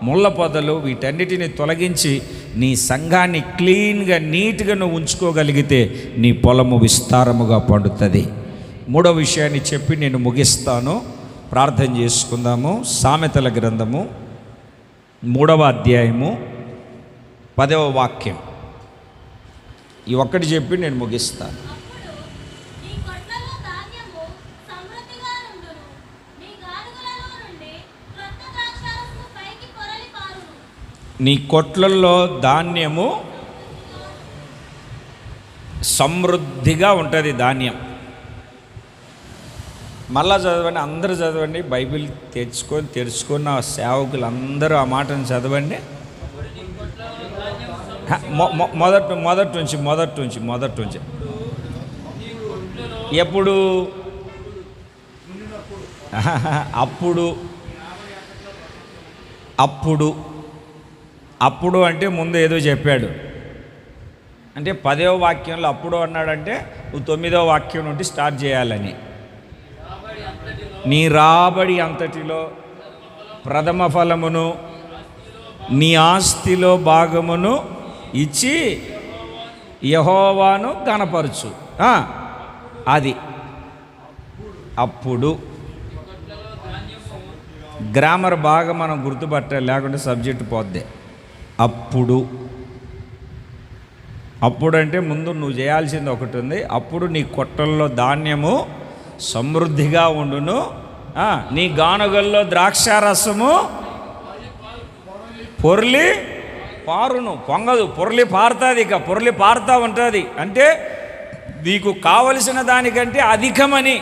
ముళ్ళ పొదలు, వీటన్నిటిని తొలగించి నీ సంఘాన్ని క్లీన్గా, నీట్గా నువ్వు ఉంచుకోగలిగితే నీ పొలము విస్తారముగా పండుతుంది. మూడో విషయాన్ని చెప్పి నేను ముగిస్తాను. ప్రార్థన చేసుకుందాము. సామెతల గ్రంథము 3వ అధ్యాయము 10వ వాక్యం. ఈ ఒక్కటి చెప్పి నేను ముగిస్తాను. నీ కొట్లల్లో ధాన్యము సమృద్ధిగా ఉంటుంది. ధాన్యం మళ్ళా చదవండి, అందరూ చదవండి. బైబిల్ తెరుచుకొని ఆ సేవకులు అందరూ ఆ మాటను చదవండి. మొదటి నుంచి ఎప్పుడు అప్పుడు అంటే ముందు ఏదో చెప్పాడు. అంటే 10వ వాక్యంలో అప్పుడు అన్నాడంటే నువ్వు 9వ వాక్యం నుండి స్టార్ట్ చేయాలని. నీ రాబడి అంతటిలో ప్రథమ ఫలమును నీ ఆస్తిలో భాగమును ఇచ్చి యెహోవాను ఘనపరచు. అది అప్పుడు గ్రామర్ బాగా మనం గుర్తుపట్టాలి, లేకుంటే సబ్జెక్టు పోద్ది. అప్పుడు అంటే ముందు నువ్వు చేయాల్సింది ఒకటి ఉంది. అప్పుడు నీ కొట్టల్లో ధాన్యము సమృద్ధిగా ఉండును, నీ గానుగల్లో ద్రాక్షారసము పొర్లి పారును. పొంగదు, పొర్లి పారుతుంది. ఇక పొర్లి పారుతూ ఉంటుంది. అంటే నీకు కావలసిన దానికంటే అధికమని,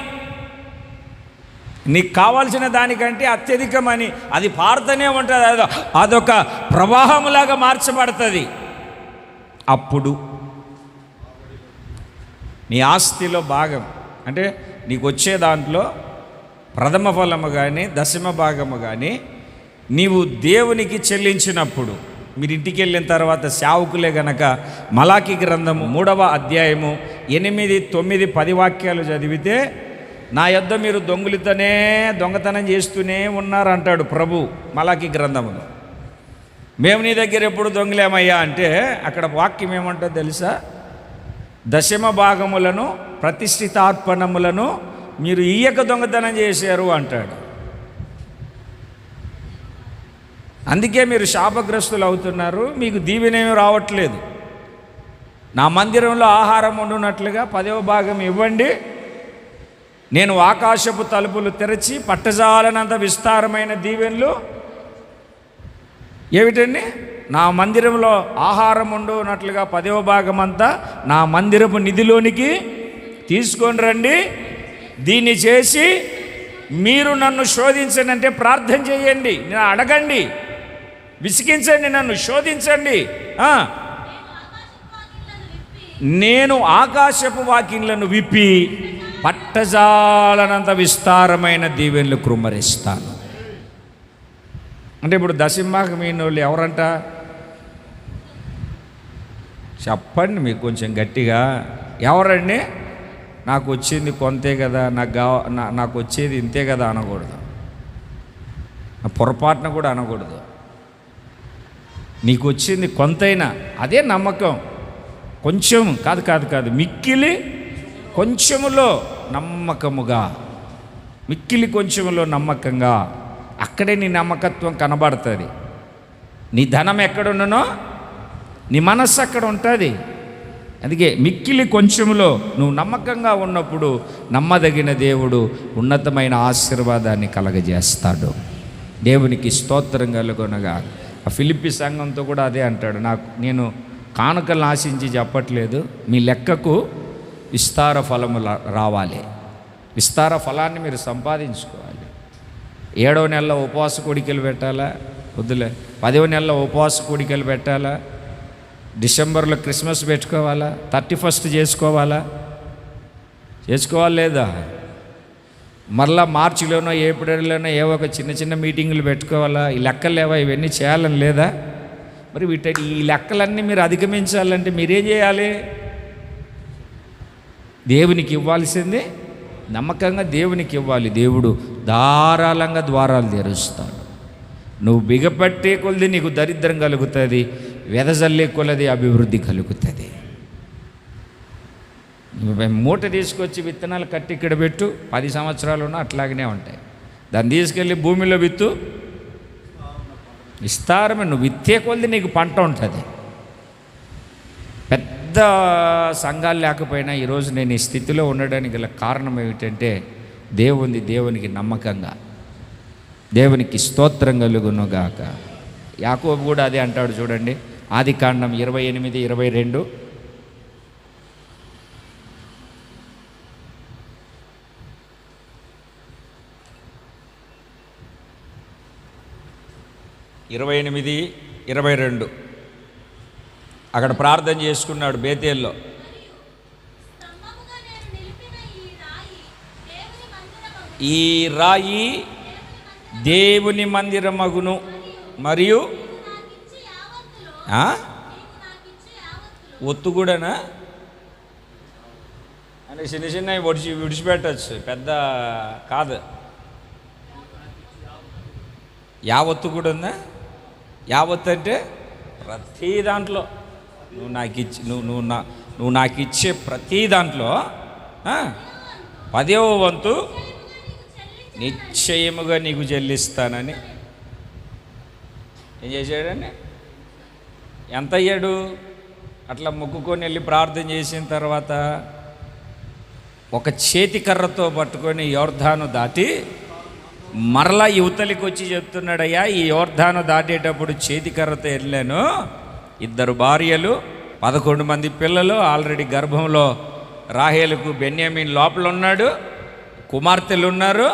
నీకు కావాల్సిన దానికంటే అత్యధికమని అది పారుతూనే ఉంటుంది. అదొక ప్రవాహములాగా మార్చబడుతుంది. అప్పుడు నీ ఆస్తిలో భాగం అంటే నీకు వచ్చే దాంట్లో ప్రథమ ఫలము కానీ దశమ భాగము కానీ నీవు దేవునికి చెల్లించినప్పుడు, మీరు ఇంటికి వెళ్ళిన తర్వాత సేవకులే గనక మలాకి గ్రంథము 3వ అధ్యాయము 8, 9, 10 వాక్యాలు చదివితే, నా యొద్ద మీరు దొంగతనం చేస్తూనే ఉన్నారు అంటాడు ప్రభు మలాకి గ్రంథములో. మేము నీ దగ్గర ఎప్పుడు దొంగలేమయ్యా అంటే అక్కడ వాక్యం ఏమంటో తెలుసా? దశమ భాగములను ప్రతిష్ఠితార్పణములను మీరు ఇయ్యక దొంగతనం చేశారు అంటాడు. అందుకే మీరు శాపగ్రస్తులు అవుతున్నారు, మీకు దీవెనేమీ రావట్లేదు. నా మందిరంలో ఆహారం వండునట్లుగా 10వ భాగం ఇవ్వండి, నేను ఆకాశపు తలుపులు తెరచి పట్టజాలనంత విస్తారమైన దీవెనలు. ఏమిటండి? నా మందిరంలో ఆహారం వండునట్లుగా 10వ భాగం అంతా నా మందిరపు నిధిలోనికి తీసుకొని రండి. దీన్ని చేసి మీరు నన్ను శోధించండి, అంటే ప్రార్థన చేయండి, నేను అడగండి, విసిగించండి, నన్ను శోధించండి. నేను ఆకాశపు వాకిళ్లను విప్పి పట్టజాలనంత విస్తారమైన దీవెనలు కృమ్మరిస్తాను. అంటే ఇప్పుడు దశంభాగం వాళ్ళు ఎవరంట? చెప్పండి మీకు కొంచెం గట్టిగా. ఎవరండి? నాకు వచ్చింది కొంతే కదా, నాకు వచ్చేది ఇంతే కదా అనకూడదు. పొరపాటున కూడా అనకూడదు. నీకు వచ్చింది కొంతైనా అదే నమ్మకం. కొంచెం కాదు, మిక్కిలి కొంచెములో నమ్మకముగా, మిక్కిలి కొంచెములో నమ్మకంగా, అక్కడే నీ నమ్మకత్వం కనబడుతుంది. నీ ధనం ఎక్కడున్ననో నీ మనస్సు అక్కడ ఉంటుంది. అందుకే మిక్కిలి కొంచెములో నువ్వు నమ్మకంగా ఉన్నప్పుడు నమ్మదగిన దేవుడు ఉన్నతమైన ఆశీర్వాదాన్ని కలగజేస్తాడు. దేవునికి స్తోత్రం కలుగునగా. ఆ ఫిలిప్పి సంఘంతో కూడా అదే అంటాడు, నేను కానుకలను ఆశించి చెప్పట్లేదు, మీ లెక్కకు విస్తార ఫలము రావాలి. విస్తార ఫలాన్ని మీరు సంపాదించుకోవాలి. 7వ నెలలో ఉపవాస కూడికలు పెట్టాలా? వద్దులే. 10వ నెలలో ఉపవాస కూడికలు పెట్టాలా? డిసెంబర్లో క్రిస్మస్ పెట్టుకోవాలా? 31st చేసుకోవాలా? చేసుకోవాలి లేదా? మరలా మార్చిలోనో ఏప్రిల్లోనో ఏవో ఒక చిన్న చిన్న మీటింగులు పెట్టుకోవాలా? ఈ లెక్కలు లేవా? ఇవన్నీ చేయాలని లేదా? మరి ఈ లెక్కలన్నీ మీరు అధిగమించాలంటే మీరేం చేయాలి? దేవునికి ఇవ్వాల్సింది నమ్మకంగా దేవునికి ఇవ్వాలి. దేవుడు ధారాళంగా ద్వారాలు తెరుస్తాడు. నువ్వు బిగపట్టే కొలది నీకు దరిద్రం కలుగుతుంది, వెదజల్లే కొలది అభివృద్ధి కలుగుతుంది. మూట తీసుకొచ్చి విత్తనాలు కట్టి ఇక్కడ పెట్టు, 10 సంవత్సరాలు ఉన్నా అట్లాగనే ఉంటాయి. దాన్ని తీసుకెళ్ళి భూమిలో విత్తు, విస్తారమే. నువ్వు విత్తే కొలది నీకు పంట ఉంటుంది. పెద్ద సంఘాలు లేకపోయినా ఈరోజు నేను ఈ స్థితిలో ఉండడానికి గల కారణం ఏమిటంటే దేవునికి నమ్మకంగా, దేవునికి స్తోత్రం కలుగునుగాక. యాకోబు కూడా అదే అంటాడు చూడండి, ఆదికాండం 28:22. అక్కడ ప్రార్థన చేసుకున్నాడు బేతేల్లో. ఈ రాయి దేవుని మందిరమగును, మరియు ఒత్తు కూడానా అంటే చిన్న చిన్నవి విడిచిపెట్టచ్చు, పెద్ద కాదు. యావత్తు కూడా ఉందా? యావత్తు అంటే ప్రతి దాంట్లో నువ్వు నాకు ఇచ్చే ప్రతి దాంట్లో 10వ వంతు నిశ్చయముగా నీకు చెల్లిస్తానని ఏం చేశాడండి? ఎంత అయ్యాడు? అట్లా మొక్కుకొని వెళ్ళి ప్రార్థన చేసిన తర్వాత ఒక చేతి కర్రతో పట్టుకొని యోర్ధాను దాటి మరలా యువతలికి వచ్చి చెప్తున్నాడయ్యా, ఈ యోర్ధాను దాటేటప్పుడు చేతి కర్రతో వెళ్ళాను, 2 భార్యలు, 11 మంది పిల్లలు, ఆల్రెడీ గర్భంలో రాహేలుకు బెన్యామీన్ లోపల ఉన్నాడు, కుమార్తెలు ఉన్నారు,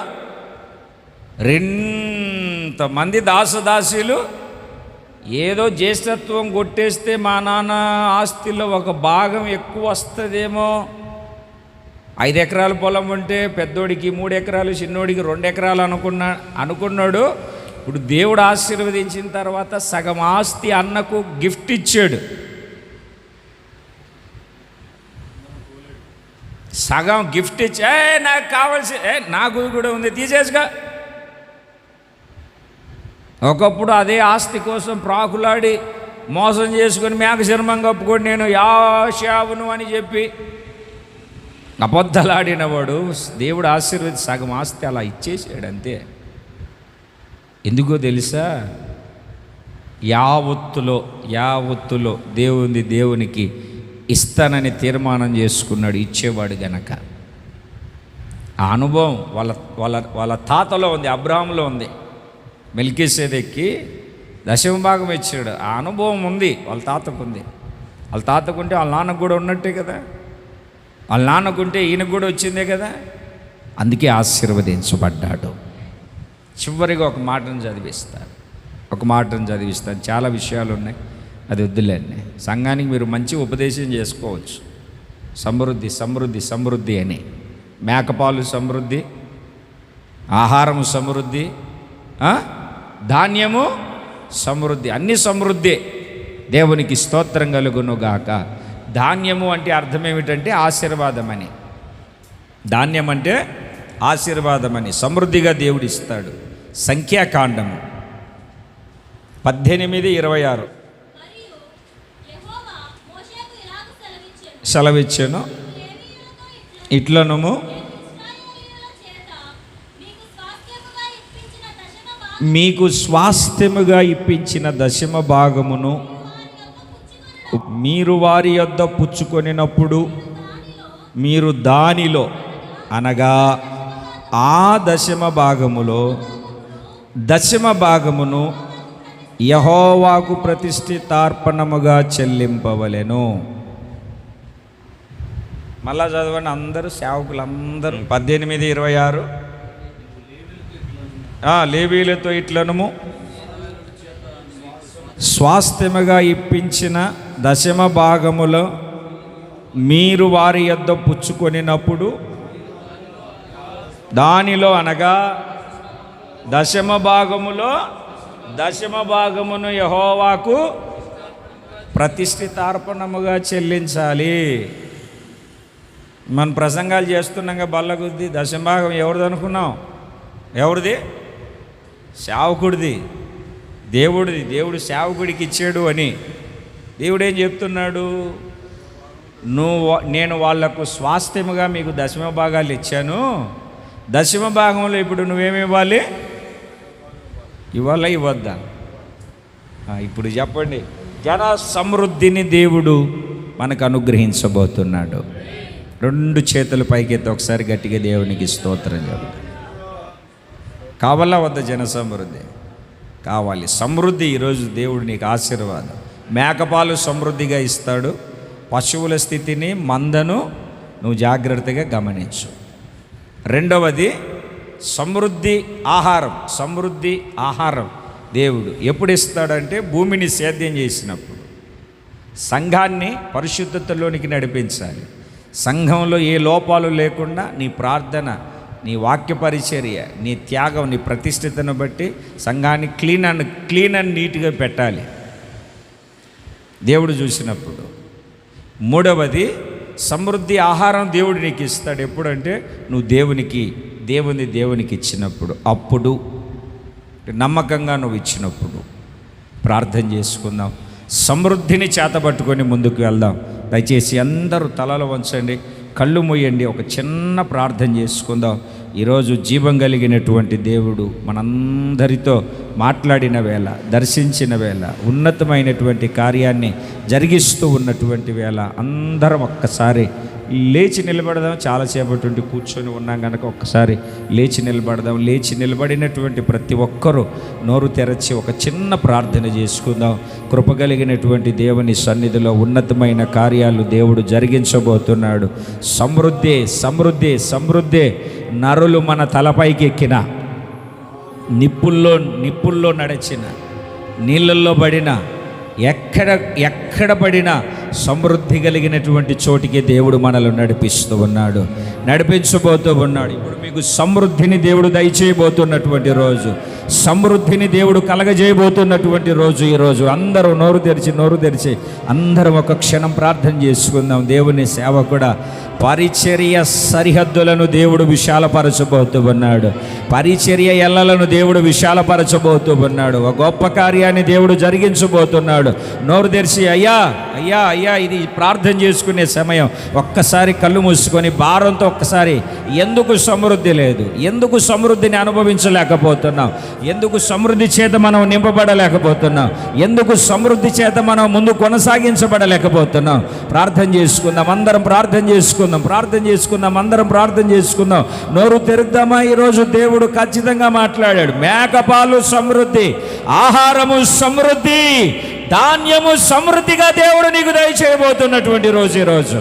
2 మంది దాసదాసీలు. ఏదో జ్యేష్ఠత్వం కొట్టేస్తే మా నాన్న ఆస్తిలో ఒక భాగం ఎక్కువ వస్తుందేమో. 5 ఎకరాల పొలం ఉంటే పెద్దోడికి 3 ఎకరాలు, చిన్నోడికి 2 ఎకరాలు అనుకున్నాడు. ఇప్పుడు దేవుడు ఆశీర్వదించిన తర్వాత సగం ఆస్తి అన్నకు గిఫ్ట్ ఇచ్చాడు. సగం గిఫ్ట్ ఇచ్చి నాకు కావాల్సి నాకు కూడా ఉంది తీసేసుగా. ఒకప్పుడు అదే ఆస్తి కోసం ప్రాకులాడి మోసం చేసుకొని మేక శర్మం కప్పుకొని నేను యాశావును అని చెప్పి అబద్ధాలాడినవాడు దేవుడు ఆశీర్వదించి సగం ఆస్తి అలా ఇచ్చేసాడు అంతే. ఎందుకో తెలుసా? యావత్తులో దేవునికి ఇస్తానని తీర్మానం చేసుకున్నాడు, ఇచ్చేవాడు గనక. ఆ అనుభవం వాళ్ళ తాతలో ఉంది, అబ్రహాములో ఉంది. మెల్కీసెదెక్కి 10వ భాగం ఇచ్చాడు. ఆ అనుభవం ఉంది, వాళ్ళ తాతకు ఉంది. వాళ్ళ తాతకుంటే వాళ్ళ నాన్నకు కూడా ఉన్నట్టే కదా, వాళ్ళ నాన్నకుంటే ఈయనకు కూడా వచ్చిందే కదా. అందుకే ఆశీర్వదించబడ్డాడు. చివరిగా ఒక మాటను చదివిస్తాను. చాలా విషయాలు ఉన్నాయి, అది వద్దులేండి. సంఘానికి మీరు మంచి ఉపదేశం చేసుకోవచ్చు. సమృద్ధి అని. మేకపాలు సమృద్ధి, ఆహారము సమృద్ధి, ధాన్యము సమృద్ధి, అన్ని సమృద్ధి. దేవునికి స్తోత్రం కలుగునుగాక. ధాన్యము అంటే అర్థం ఏమిటంటే ఆశీర్వాదమని. ధాన్యం అంటే ఆశీర్వాదమని, సమృద్ధిగా దేవుడు ఇస్తాడు. సంఖ్యాకాండము 18:26 సెలవిచ్చాను. ఇట్లనుము మీకు స్వాస్థ్యముగా ఇప్పించిన 10వ భాగమును మీరు వారి యొద్ద పుచ్చుకొనినప్పుడు మీరు దానిలో అనగా ఆ 10వ భాగమును యెహోవాకు ప్రతిష్ఠితార్పణముగా చెల్లింపవలెను. మళ్ళా చదవండి అందరూ, సేవకులందరూ. 18:26 లేవీయులతో ఇట్లనుము, స్వాస్థ్యముగా ఇప్పించిన దశమ భాగములో మీరు వారి యొద్ద పుచ్చుకొనినప్పుడు దానిలో అనగా దశమ భాగమును యెహోవాకు ప్రతిష్ఠితార్పణముగా చెల్లించాలి. మనం ప్రసంగాలు చేస్తున్నాగా బల్లగుద్ది దశమ భాగం ఎవరిది అనుకున్నాం? ఎవరిది? సేవకుడిది, దేవుడిది. దేవుడు సేవకుడికి ఇచ్చాడు అని. దేవుడు ఏం చెప్తున్నాడు? నేను వాళ్లకు స్వాస్థ్యముగా మీకు దశమ భాగాలు ఇచ్చాను. దశమ భాగంలో ఇప్పుడు నువ్వేమి ఇవ్వాలి? ఇవ్వద్దా? ఇప్పుడు చెప్పండి. జన సమృద్ధిని దేవుడు మనకు అనుగ్రహించబోతున్నాడు. 2 చేతుల పైకెత్తి ఒకసారి గట్టిగా దేవునికి స్తోత్రం చెబుతాం. కావాలా వద్ద జన సమృద్ధి? కావాలి. సమృద్ధి ఈరోజు దేవుడు నీకు ఆశీర్వాదం. మేకపాలు సమృద్ధిగా ఇస్తాడు. పశువుల స్థితిని, మందను నువ్వు జాగ్రత్తగా గమనించు. రెండవది సమృద్ధి ఆహారం దేవుడు ఎప్పుడు ఇస్తాడంటే భూమిని సేద్యం చేసినప్పుడు. సంఘాన్ని పరిశుద్ధతలోనికి నడిపించాలి. సంఘంలో ఏ లోపాలు లేకుండా నీ ప్రార్థన, నీ వాక్య పరిచర్య, నీ త్యాగం, నీ ప్రతిష్ఠితను బట్టి సంఘాన్ని క్లీన్ అండ్ నీట్గా పెట్టాలి దేవుడు చూసినప్పుడు. మూడవది సమృద్ధి ఆహారం దేవుడు నీకు ఇస్తాడు. ఎప్పుడంటే నువ్వు దేవునికి ఇచ్చినప్పుడు, అప్పుడు నమ్మకంగా నువ్వు ఇచ్చినప్పుడు. ప్రార్థన చేసుకుందాం. సమృద్ధిని చేతబట్టుకొని ముందుకు వెళ్దాం. దయచేసి అందరూ తలలు వంచండి, కళ్ళు మూయండి. ఒక చిన్న ప్రార్థన చేసుకుందాం. ఈరోజు జీవం కలిగినటువంటి దేవుడు మనందరితో మాట్లాడిన వేళ, దర్శించిన వేళ, ఉన్నతమైనటువంటి కార్యాన్ని జరిగిస్తూ ఉన్నటువంటి వేళ అందరం ఒక్కసారి లేచి నిలబడదాం. చాలాసేపటి నుండి కూర్చొని ఉన్నాం కనుక ఒక్కసారి లేచి నిలబడదాం. లేచి నిలబడినటువంటి ప్రతి ఒక్కరూ నోరు తెరచి ఒక చిన్న ప్రార్థన చేసుకుందాం. కృపగలిగినటువంటి దేవుని సన్నిధిలో ఉన్నతమైన కార్యాలు దేవుడు జరిగించబోతున్నాడు. సమృద్ధి. నరులు మన తలపైకి ఎక్కిన, నిప్పుల్లో నడిచిన, నీళ్ళల్లో పడిన, ఎక్కడ పడినా సమృద్ధి కలిగినటువంటి చోటికి దేవుడు మనల్ని నడిపించబోతూ ఉన్నాడు. ఇప్పుడు మీకు సమృద్ధిని దేవుడు దయచేయబోతున్నటువంటి రోజు, సమృద్ధిని దేవుడు కలగజేయబోతున్నటువంటి రోజు ఈరోజు. అందరూ నోరు తెరిచి అందరం ఒక క్షణం ప్రార్థన చేసుకుందాం. దేవుని సేవ కూడా పరిచర్య సరిహద్దులను దేవుడు విశాలపరచబోతూ ఉన్నాడు. పరిచర్య ఎల్లలను దేవుడు విశాలపరచబోతూ ఉన్నాడు. ఒక గొప్ప కార్యాన్ని దేవుడు జరిగించబోతున్నాడు. నోరు తెరిచి అయ్యా ఇది ప్రార్థన చేసుకునే సమయం. ఒక్కసారి కళ్ళు మూసుకొని భారంతో ఒక్కసారి, ఎందుకు సమృద్ధి లేదు? ఎందుకు సమృద్ధిని అనుభవించలేకపోతున్నాం? ఎందుకు సమృద్ధి చేత మనం నింపబడలేకపోతున్నాం? ఎందుకు సమృద్ధి చేత మనం ముందు కొనసాగించబడలేకపోతున్నాం? ప్రార్థన చేసుకుందాం. అందరం ప్రార్థన చేసుకుందాం. నోరు తెరుద్దామా? ఈరోజు దేవుడు ఖచ్చితంగా మాట్లాడాడు. మేకపాలు సమృద్ధి, ఆహారము సమృద్ధి, ధాన్యము సమృద్ధిగా దేవుడు నీకు దయచేయబోతున్నటువంటి రోజు ఈరోజు.